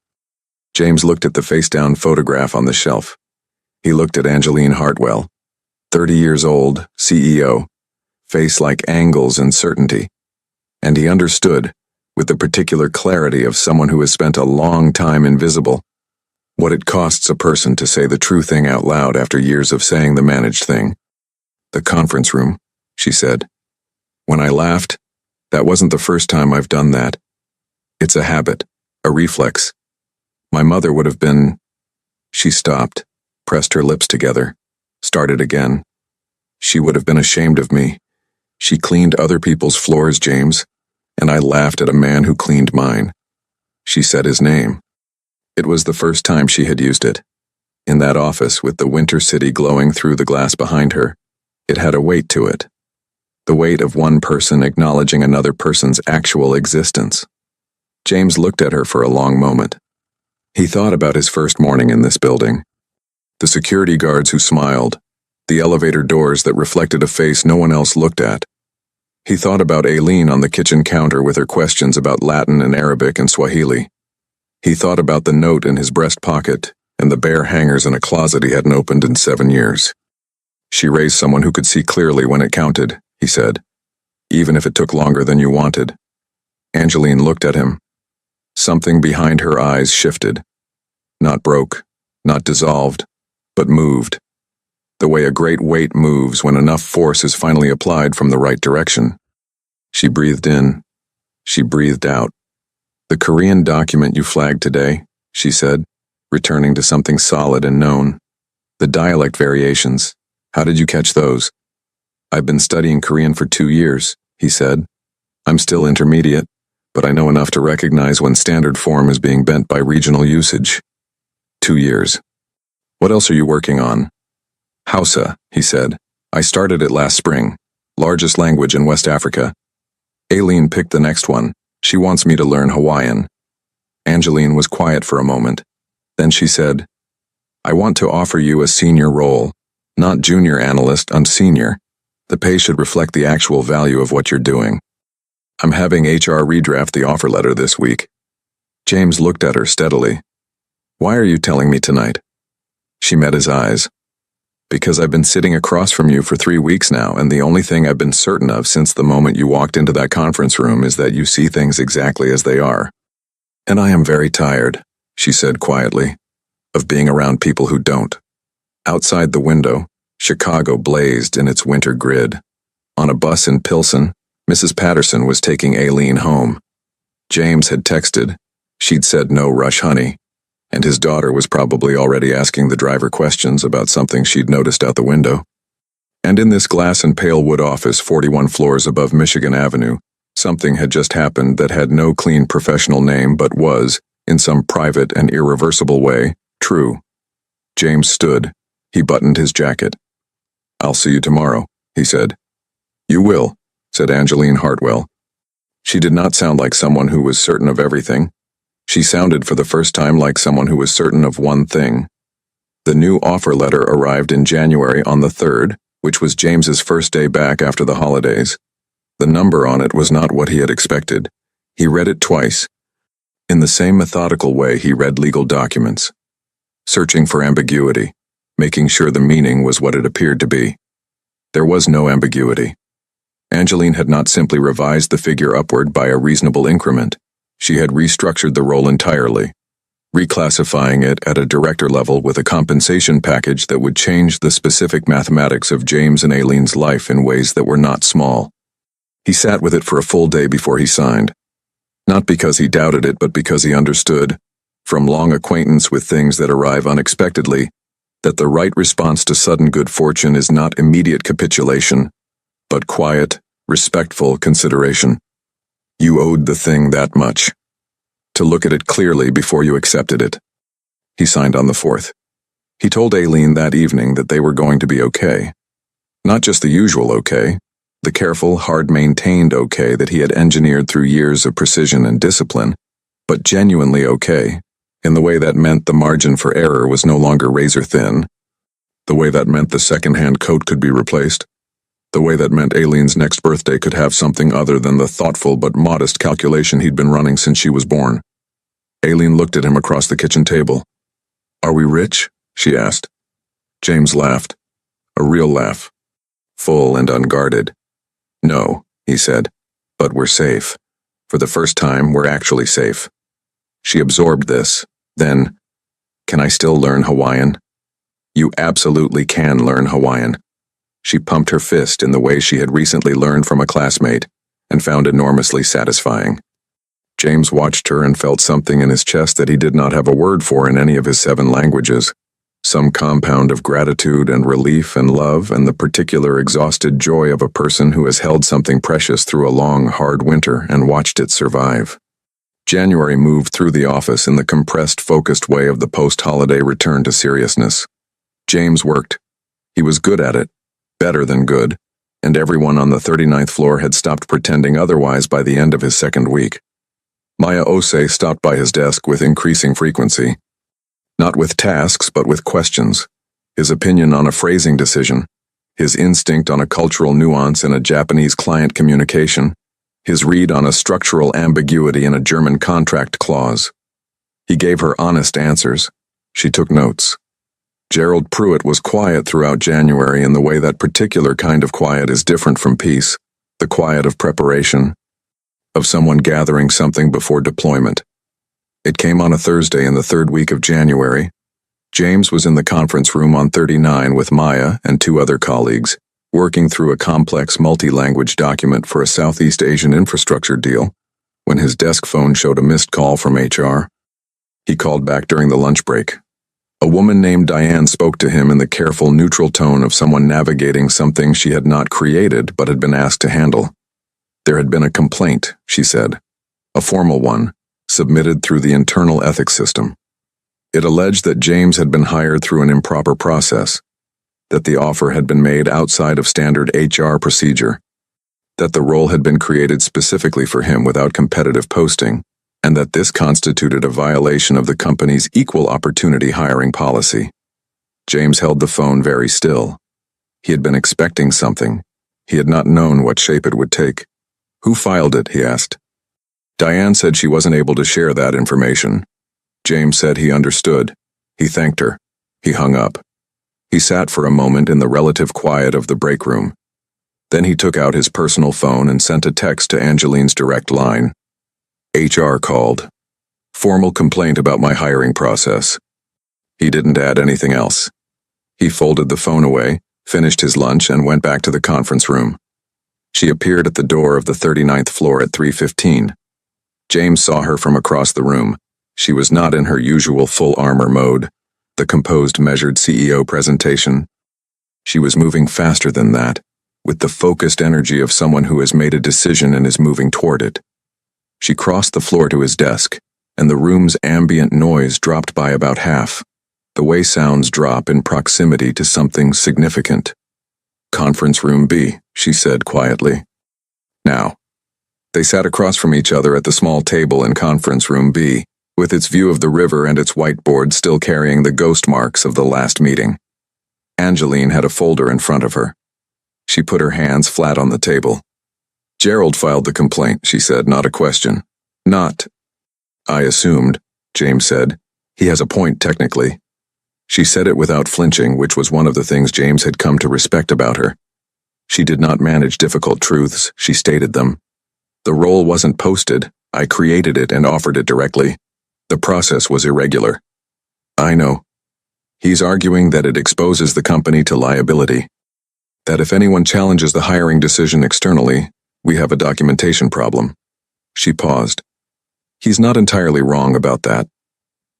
James looked at the face-down photograph on the shelf. He looked at Angeline Hartwell, 30 years old, CEO, face like angles and certainty. And he understood, with the particular clarity of someone who has spent a long time invisible, what it costs a person to say the true thing out loud after years of saying the managed thing. The conference room, she said. When I laughed, that wasn't the first time I've done that. It's a habit, a reflex. My mother would have been... She stopped, pressed her lips together, started again. She would have been ashamed of me. She cleaned other people's floors, James, and I laughed at a man who cleaned mine. She said his name. It was the first time she had used it. In that office with the winter city glowing through the glass behind her, it had a weight to it. The weight of one person acknowledging another person's actual existence. James looked at her for a long moment. He thought about his first morning in this building. The security guards who smiled, the elevator doors that reflected a face no one else looked at. He thought about Aileen on the kitchen counter with her questions about Latin and Arabic and Swahili. He thought about the note in his breast pocket and the bare hangers in a closet he hadn't opened in 7 years. She raised someone who could see clearly when it counted, he said, even if it took longer than you wanted. Angeline looked at him. Something behind her eyes shifted. Not broke, not dissolved, but moved. The way a great weight moves when enough force is finally applied from the right direction. She breathed in. She breathed out. "The Korean document you flagged today," she said, returning to something solid and known. "The dialect variations. How did you catch those?" "I've been studying Korean for 2 years," he said. "I'm still intermediate, but I know enough to recognize when standard form is being bent by regional usage." 2 years. "What else are you working on?" "Hausa," he said. "I started it last spring. Largest language in West Africa." Aileen picked the next one. "She wants me to learn Hawaiian." Angeline was quiet for a moment. Then she said, "I want to offer you a senior role. Not junior analyst, I'm senior. The pay should reflect the actual value of what you're doing. I'm having HR redraft the offer letter this week." James looked at her steadily. "Why are you telling me tonight?" She met his eyes. "Because I've been sitting across from you for 3 weeks now, and the only thing I've been certain of since the moment you walked into that conference room is that you see things exactly as they are. And I am very tired," she said quietly, "of being around people who don't." Outside the window, Chicago blazed in its winter grid. On a bus in Pilsen, Mrs. Patterson was taking Aileen home. James had texted. She'd said no rush, honey. And his daughter was probably already asking the driver questions about something she'd noticed out the window. And in this glass and pale wood office 41 floors above Michigan Avenue, something had just happened that had no clean professional name but was, in some private and irreversible way, true. James stood. He buttoned his jacket. "I'll see you tomorrow," he said. "You will," said Angeline Hartwell. She did not sound like someone who was certain of everything. She sounded for the first time like someone who was certain of one thing. The new offer letter arrived in January on the 3rd, which was James's first day back after the holidays. The number on it was not what he had expected. He read it twice. In the same methodical way he read legal documents, searching for ambiguity, making sure the meaning was what it appeared to be. There was no ambiguity. Angeline had not simply revised the figure upward by a reasonable increment. She had restructured the role entirely, reclassifying it at a director level with a compensation package that would change the specific mathematics of James and Aileen's life in ways that were not small. He sat with it for a full day before he signed. Not because he doubted it, but because he understood, from long acquaintance with things that arrive unexpectedly, that the right response to sudden good fortune is not immediate capitulation, but quiet, respectful consideration. You owed the thing that much. To look at it clearly before you accepted it. He signed on the 4th. He told Aileen that evening that they were going to be okay. Not just the usual okay, the careful, hard-maintained okay that he had engineered through years of precision and discipline, but genuinely okay, in the way that meant the margin for error was no longer razor-thin, the way that meant the second-hand coat could be replaced, the way that meant Aileen's next birthday could have something other than the thoughtful but modest calculation he'd been running since she was born. Aileen looked at him across the kitchen table. "Are we rich?" she asked. James laughed. A real laugh. Full and unguarded. "No," he said, "but we're safe. For the first time, we're actually safe." She absorbed this. Then, "Can I still learn Hawaiian?" "You absolutely can learn Hawaiian." She pumped her fist in the way she had recently learned from a classmate, and found enormously satisfying. James watched her and felt something in his chest that he did not have a word for in any of his 7 languages. Some compound of gratitude and relief and love and the particular exhausted joy of a person who has held something precious through a long, hard winter and watched it survive. January moved through the office in the compressed, focused way of the post-holiday return to seriousness. James worked. He was good at it. Better than good, and everyone on the 39th floor had stopped pretending otherwise by the end of his 2nd week. Maya Osei stopped by his desk with increasing frequency. Not with tasks, but with questions. His opinion on a phrasing decision, his instinct on a cultural nuance in a Japanese client communication, his read on a structural ambiguity in a German contract clause. He gave her honest answers. She took notes. Gerald Pruitt was quiet throughout January in the way that particular kind of quiet is different from peace, the quiet of preparation, of someone gathering something before deployment. It came on a Thursday in the third week of January. James was in the conference room on 39 with Maya and two other colleagues, working through a complex multi-language document for a Southeast Asian infrastructure deal, when his desk phone showed a missed call from HR. He called back during the lunch break. A woman named Diane spoke to him in the careful, neutral tone of someone navigating something she had not created but had been asked to handle. There had been a complaint, she said, a formal one, submitted through the internal ethics system. It alleged that James had been hired through an improper process, that the offer had been made outside of standard HR procedure, that the role had been created specifically for him without competitive posting, and that this constituted a violation of the company's equal opportunity hiring policy. James held the phone very still. He had been expecting something. He had not known what shape it would take. Who filed it, he asked. Diane said she wasn't able to share that information. James said he understood. He thanked her. He hung up. He sat for a moment in the relative quiet of the break room. Then he took out his personal phone and sent a text to Angeline's direct line. HR called. Formal complaint about my hiring process. He didn't add anything else. He folded the phone away, finished his lunch, and went back to the conference room. She appeared at the door of the 39th floor at 3:15. James saw her from across the room. She was not in her usual full armor mode, the composed, measured CEO presentation. She was moving faster than that, with the focused energy of someone who has made a decision and is moving toward it. She crossed the floor to his desk, and the room's ambient noise dropped by about half, the way sounds drop in proximity to something significant. Conference room B, she said quietly. Now. They sat across from each other at the small table in conference room B, with its view of the river and its whiteboard still carrying the ghost marks of the last meeting. Angeline had a folder in front of her. She put her hands flat on the table. Gerald filed the complaint, she said, not a question. Not. I assumed, James said. He has a point, technically. She said it without flinching, which was one of the things James had come to respect about her. She did not manage difficult truths, she stated them. The role wasn't posted. I created it and offered it directly. The process was irregular. I know. He's arguing that it exposes the company to liability. That if anyone challenges the hiring decision externally, we have a documentation problem. She paused. He's not entirely wrong about that.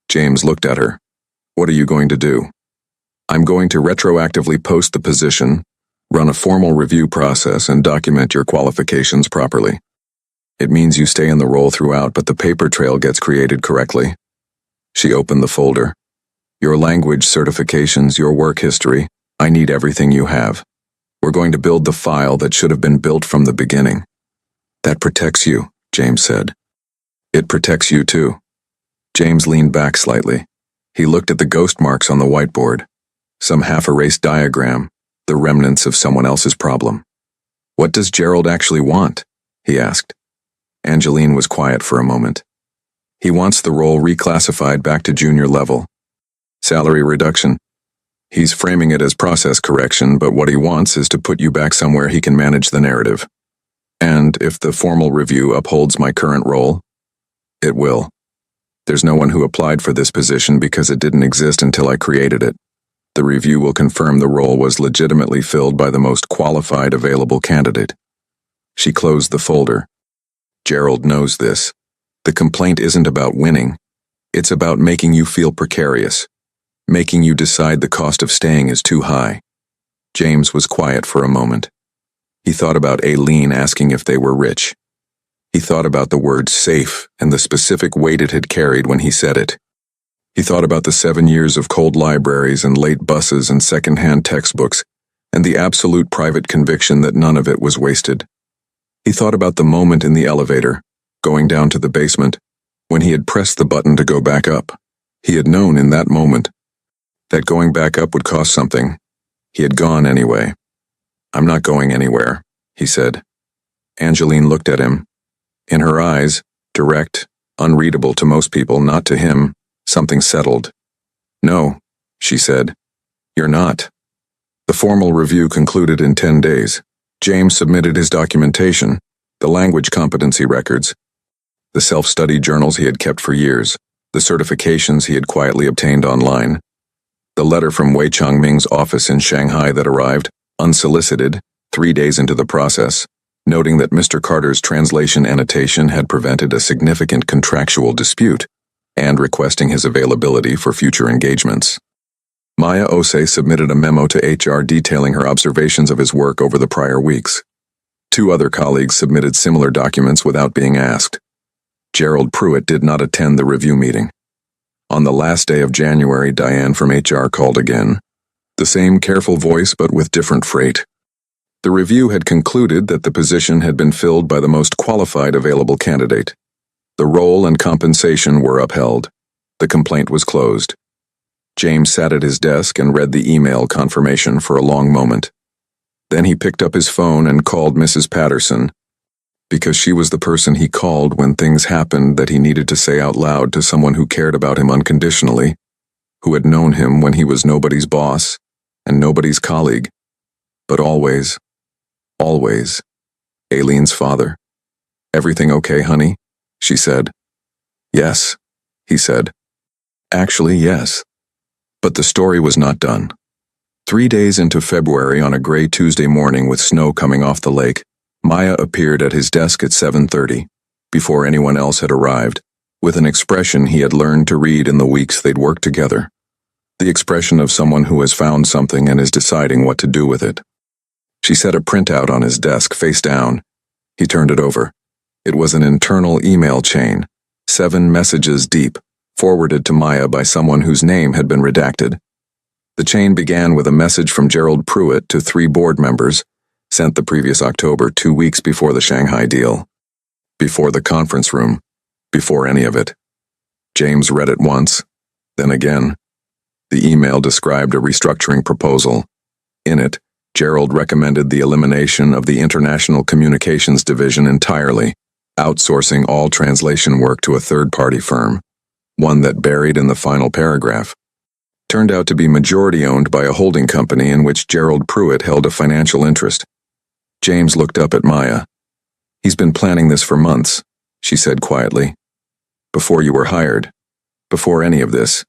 James looked at her. What are you going to do? I'm going to retroactively post the position, run a formal review process, and document your qualifications properly. It means you stay in the role throughout, but the paper trail gets created correctly. She opened the folder. Your language certifications, your work history, I need everything you have. We're going to build the file that should have been built from the beginning. That protects you, James said. It protects you too. James leaned back slightly. He looked at the ghost marks on the whiteboard. Some half-erased diagram, the remnants of someone else's problem. What does Gerald actually want? He asked. Angeline was quiet for a moment. He wants the role reclassified back to junior level. Salary reduction. He's framing it as process correction, but what he wants is to put you back somewhere he can manage the narrative. And if the formal review upholds my current role, it will. There's no one who applied for this position because it didn't exist until I created it. The review will confirm the role was legitimately filled by the most qualified available candidate. She closed the folder. Gerald knows this. The complaint isn't about winning. It's about making you feel precarious, making you decide the cost of staying is too high. James was quiet for a moment. He thought about Aileen asking if they were rich. He thought about the word safe and the specific weight it had carried when he said it. He thought about the 7 years of cold libraries and late buses and second-hand textbooks, and the absolute private conviction that none of it was wasted. He thought about the moment in the elevator, going down to the basement, when he had pressed the button to go back up. He had known in that moment that going back up would cost something. He had gone anyway. "I'm not going anywhere," he said. Angeline looked at him. In her eyes, direct, unreadable to most people, not to him, something settled. "No," she said. "You're not." The formal review concluded in 10 days. James submitted his documentation, the language competency records, the self-study journals he had kept for years, the certifications he had quietly obtained online, the letter from Wei Changming's office in Shanghai that arrived, unsolicited, 3 days into the process, noting that Mr. Carter's translation annotation had prevented a significant contractual dispute, and requesting his availability for future engagements. Maya Osei submitted a memo to HR detailing her observations of his work over the prior weeks. 2 other colleagues submitted similar documents without being asked. Gerald Pruitt did not attend the review meeting. On the last day of January, Diane from HR called again. The same careful voice, but with different freight. The review had concluded that the position had been filled by the most qualified available candidate. The role and compensation were upheld. The complaint was closed. James sat at his desk and read the email confirmation for a long moment. Then he picked up his phone and called Mrs. Patterson, because she was the person he called when things happened that he needed to say out loud to someone who cared about him unconditionally, who had known him when he was nobody's boss and nobody's colleague, but always, Aileen's father. "Everything okay, honey?" she said. "Yes," he said. "Actually, yes." But the story was not done. 3 days into February, on a gray Tuesday morning with snow coming off the lake, Maya appeared at his desk at 7:30, before anyone else had arrived, with an expression he had learned to read in the weeks they'd worked together. The expression of someone who has found something and is deciding what to do with it. She set a printout on his desk, face down. He turned it over. It was an internal email chain, 7 messages deep, forwarded to Maya by someone whose name had been redacted. The chain began with a message from Gerald Pruitt to 3 board members, sent the previous October, 2 weeks before the Shanghai deal. Before the conference room. Before any of it. James read it once, then again. The email described a restructuring proposal. In it, Gerald recommended the elimination of the International Communications Division entirely, outsourcing all translation work to a third-party firm, one that, buried in the final paragraph, turned out to be majority-owned by a holding company in which Gerald Pruitt held a financial interest. James looked up at Maya. "He's been planning this for months," she said quietly. "Before you were hired. Before any of this.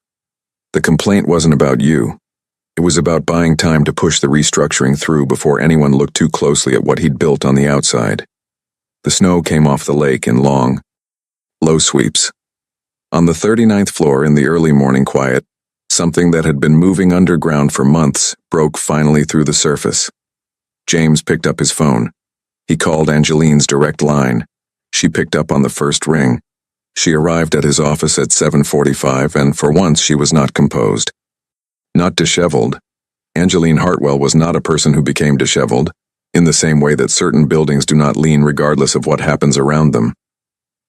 The complaint wasn't about you. It was about buying time to push the restructuring through before anyone looked too closely at what he'd built on the outside." The snow came off the lake in long, low sweeps. On the 39th floor in the early morning quiet, something that had been moving underground for months broke finally through the surface. James picked up his phone. He called Angeline's direct line. She picked up on the first ring. She arrived at his office at 7:45, and for once she was not composed. Not disheveled. Angeline Hartwell was not a person who became disheveled, in the same way that certain buildings do not lean regardless of what happens around them.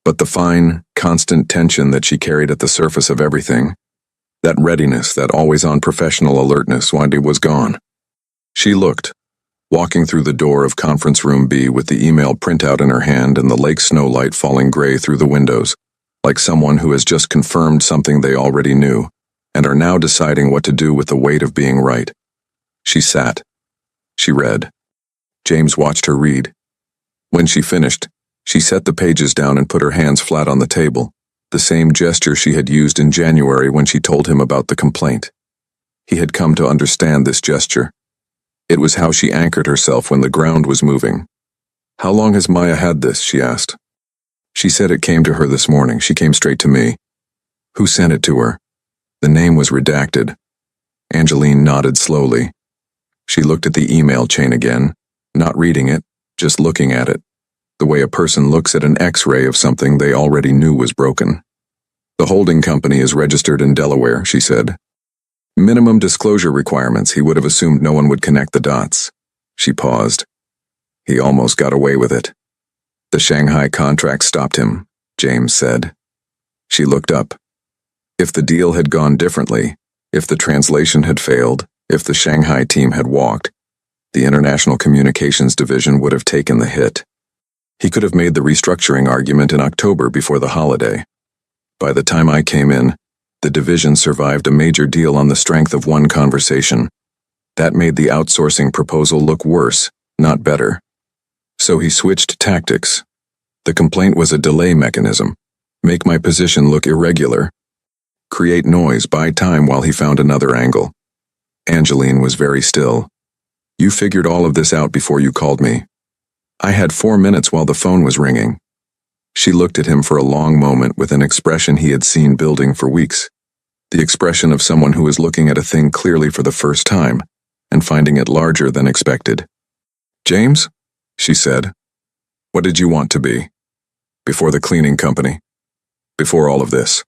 But the fine, constant tension that she carried at the surface of everything, that readiness, that always-on professional alertness, was gone. She looked, walking through the door of conference room B with the email printout in her hand and the lake snowlight falling gray through the windows, like someone who has just confirmed something they already knew, and are now deciding what to do with the weight of being right. She sat. She read. James watched her read. When she finished, she set the pages down and put her hands flat on the table, the same gesture she had used in January when she told him about the complaint. He had come to understand this gesture. It was how she anchored herself when the ground was moving. "How long has Maya had this?" she asked. She said it came to her this morning. She came straight to me. "Who sent it to her?" The name was redacted. Angeline nodded slowly. She looked at the email chain again, not reading it, just looking at it, the way a person looks at an X-ray of something they already knew was broken. "The holding company is registered in Delaware," she said. "Minimum disclosure requirements. He would have assumed no one would connect the dots." She paused. "He almost got away with it." "The Shanghai contract stopped him," James said. She looked up. If the deal had gone differently, if the translation had failed, if the Shanghai team had walked, the International Communications Division would have taken the hit. He could have made the restructuring argument in October before the holiday. By the time I came in, the division survived a major deal on the strength of one conversation. That made the outsourcing proposal look worse, not better. So he switched tactics. The complaint was a delay mechanism. Make my position look irregular. Create noise, buy time while he found another angle. Angeline was very still. You figured all of this out before you called me. I had 4 minutes while the phone was ringing. She looked at him for a long moment with an expression he had seen building for weeks. The expression of someone who is looking at a thing clearly for the first time and finding it larger than expected. James? She said. What did you want to be? Before the cleaning company? Before all of this?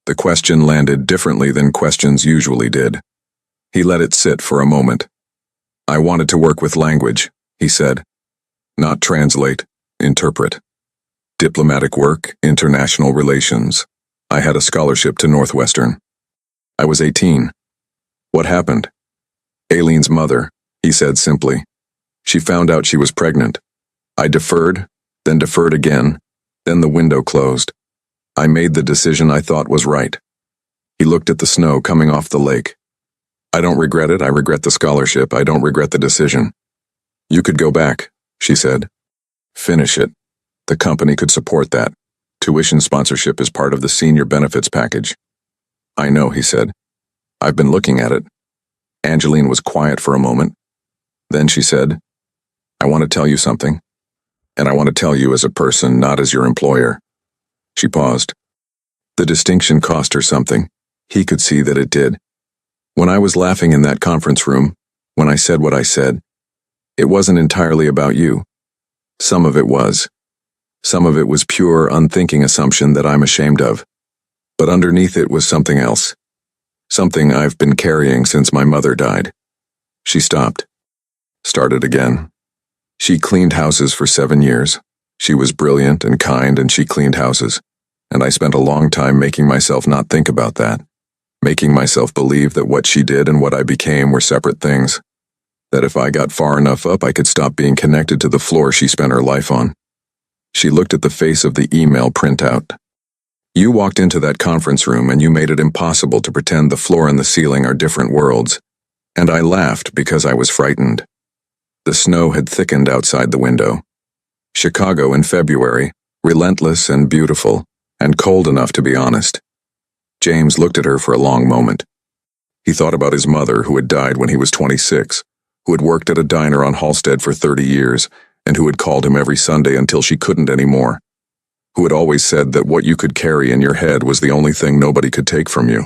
The question landed differently than questions usually did. He let it sit for a moment. I wanted to work with language, he said. Not translate, interpret. Diplomatic work, international relations. I had a scholarship to Northwestern. I was 18. What happened? Aileen's mother, he said simply. She found out she was pregnant. I deferred, then deferred again, then the window closed. I made the decision I thought was right. He looked at the snow coming off the lake. I don't regret it, I regret the scholarship, I don't regret the decision. You could go back, she said. Finish it. The company could support that. Tuition sponsorship is part of the senior benefits package. I know, he said. I've been looking at it. Angeline was quiet for a moment. Then she said, I want to tell you something. And I want to tell you as a person, not as your employer. She paused. The distinction cost her something. He could see that it did. When I was laughing in that conference room, when I said what I said, it wasn't entirely about you. Some of it was. Some of it was pure, unthinking assumption that I'm ashamed of. But underneath it was something else. Something I've been carrying since my mother died. She stopped. Started again. She cleaned houses for 7 years. She was brilliant and kind, and she cleaned houses. And I spent a long time making myself not think about that. Making myself believe that what she did and what I became were separate things. That if I got far enough up, I could stop being connected to the floor she spent her life on. She looked at the face of the email printout. You walked into that conference room and you made it impossible to pretend the floor and the ceiling are different worlds. And I laughed because I was frightened. The snow had thickened outside the window. Chicago in February, relentless and beautiful, and cold enough to be honest. James looked at her for a long moment. He thought about his mother, who had died when he was 26, who had worked at a diner on Halsted for 30 years, and who had called him every Sunday until she couldn't anymore, who had always said that what you could carry in your head was the only thing nobody could take from you.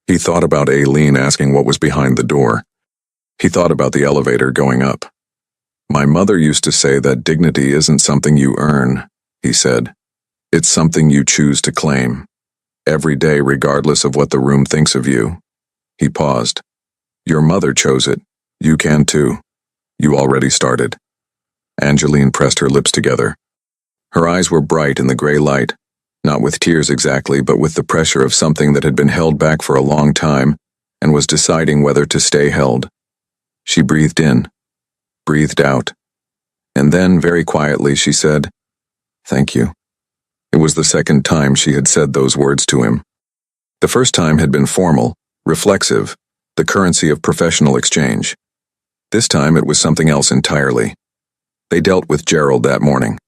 He thought about Aileen asking what was behind the door. He thought about the elevator going up. My mother used to say that dignity isn't something you earn, he said. It's something you choose to claim. Every day, regardless of what the room thinks of you. He paused. Your mother chose it. You can too. You already started. Angeline pressed her lips together. Her eyes were bright in the gray light, not with tears exactly, but with the pressure of something that had been held back for a long time and was deciding whether to stay held. She breathed in, breathed out, and then, very quietly, she said, Thank you. It was the second time she had said those words to him. The first time had been formal, reflexive, the currency of professional exchange. This time it was something else entirely. They dealt with Gerald that morning.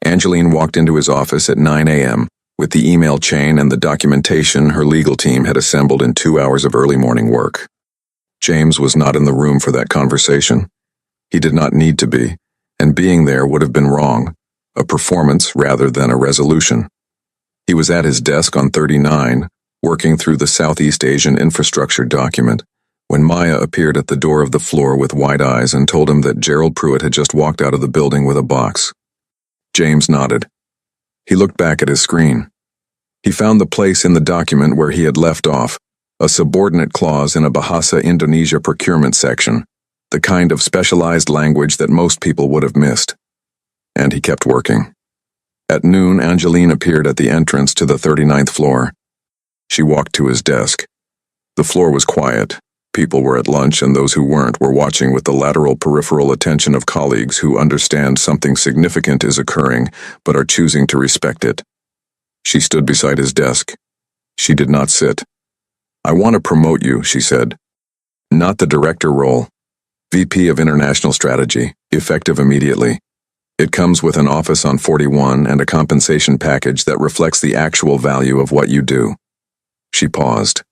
Angeline walked into his office at 9 a.m. with the email chain and the documentation her legal team had assembled in 2 hours of early morning work. James was not in the room for that conversation. He did not need to be, and being there would have been wrong, a performance rather than a resolution. He was at his desk on 39, working through the Southeast Asian infrastructure document, when Maya appeared at the door of the floor with wide eyes and told him that Gerald Pruitt had just walked out of the building with a box. James nodded. He looked back at his screen. He found the place in the document where he had left off, a subordinate clause in a Bahasa Indonesia procurement section, the kind of specialized language that most people would have missed. And he kept working. At noon, Angeline appeared at the entrance to the 39th floor. She walked to his desk. The floor was quiet, People were at lunch, and those who weren't were watching with the lateral peripheral attention of colleagues who understand something significant is occurring but are choosing to respect it. She stood beside his desk. She did not sit. "I want to promote you," she said. "Not the director role. VP of International Strategy, effective immediately. It comes with an office on 41 and a compensation package that reflects the actual value of what you do." She paused.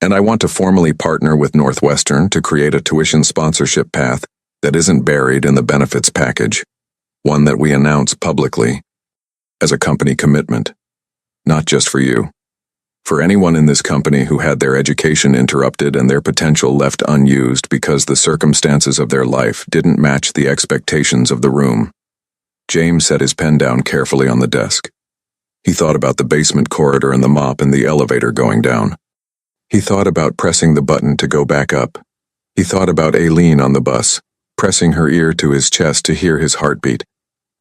"And I want to formally partner with Northwestern to create a tuition sponsorship path that isn't buried in the benefits package, one that we announce publicly as a company commitment, not just for you. For anyone in this company who had their education interrupted and their potential left unused because the circumstances of their life didn't match the expectations of the room." James set his pen down carefully on the desk. He thought about the basement corridor and the mop in the elevator going down. He thought about pressing the button to go back up. He thought about Aileen on the bus, pressing her ear to his chest to hear his heartbeat,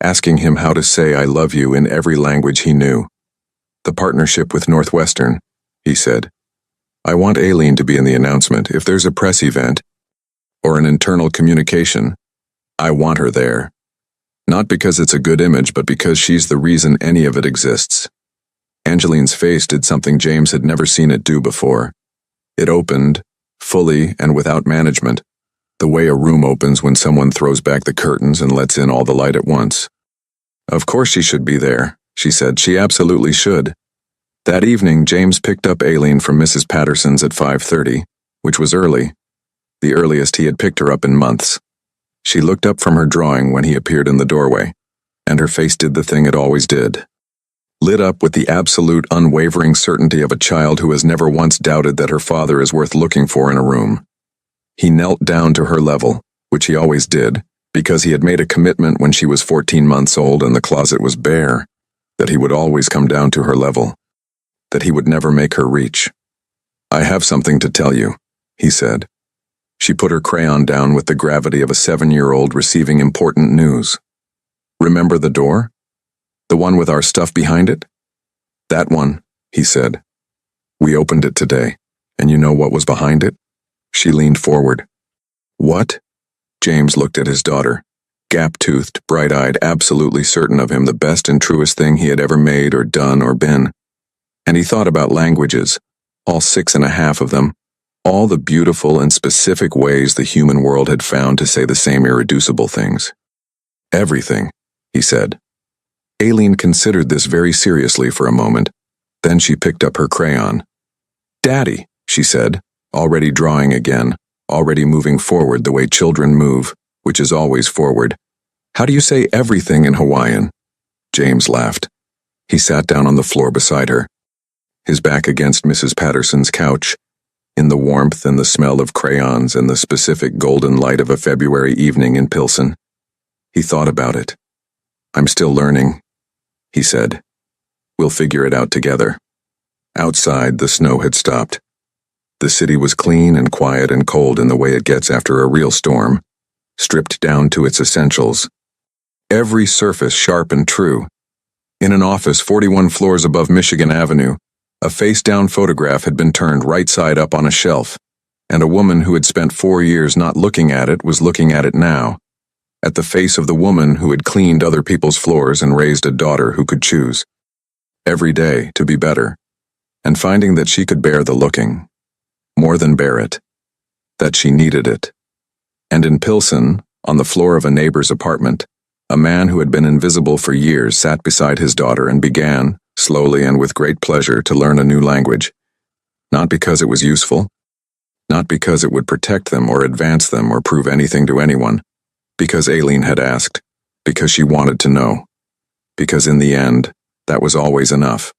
asking him how to say "I love you" in every language he knew. "The partnership with Northwestern," he said. "I want Aileen to be in the announcement. If there's a press event or an internal communication, I want her there. Not because it's a good image, but because she's the reason any of it exists." Angeline's face did something James had never seen it do before. It opened, fully and without management, the way a room opens when someone throws back the curtains and lets in all the light at once. "Of course she should be there," she said. "She absolutely should." That evening, James picked up Aileen from Mrs. Patterson's at 5:30, which was early, the earliest he had picked her up in months. She looked up from her drawing when he appeared in the doorway, and her face did the thing it always did. Lit up with the absolute, unwavering certainty of a child who has never once doubted that her father is worth looking for in a room. He knelt down to her level, which he always did, because he had made a commitment when she was 14 months old and the closet was bare, that he would always come down to her level, that he would never make her reach. "I have something to tell you," he said. She put her crayon down with the gravity of a 7-year-old receiving important news. "Remember the door? The one with our stuff behind it?" "That one," he said. "We opened it today, and you know what was behind it?" She leaned forward. "What?" James looked at his daughter, gap-toothed, bright-eyed, absolutely certain of him, the best and truest thing he had ever made or done or been. And he thought about languages, all 6.5 of them, all the beautiful and specific ways the human world had found to say the same irreducible things. "Everything," he said. Aileen considered this very seriously for a moment. Then she picked up her crayon. "Daddy," she said, already drawing again, already moving forward the way children move, which is always forward. "How do you say everything in Hawaiian?" James laughed. He sat down on the floor beside her, his back against Mrs. Patterson's couch, in the warmth and the smell of crayons and the specific golden light of a February evening in Pilsen. He thought about it. "I'm still learning," he said. "We'll figure it out together." Outside, the snow had stopped. The city was clean and quiet and cold in the way it gets after a real storm, stripped down to its essentials. Every surface sharp and true. In an office 41 floors above Michigan Avenue, a face-down photograph had been turned right side up on a shelf, and a woman who had spent 4 years not looking at it was looking at it now, at the face of the woman who had cleaned other people's floors and raised a daughter who could choose, every day, to be better, and finding that she could bear the looking, more than bear it, that she needed it. And in Pilsen, on the floor of a neighbor's apartment, a man who had been invisible for years sat beside his daughter and began, slowly and with great pleasure, to learn a new language. Not because it was useful, not because it would protect them or advance them or prove anything to anyone, because Aileen had asked, because she wanted to know, because in the end, that was always enough.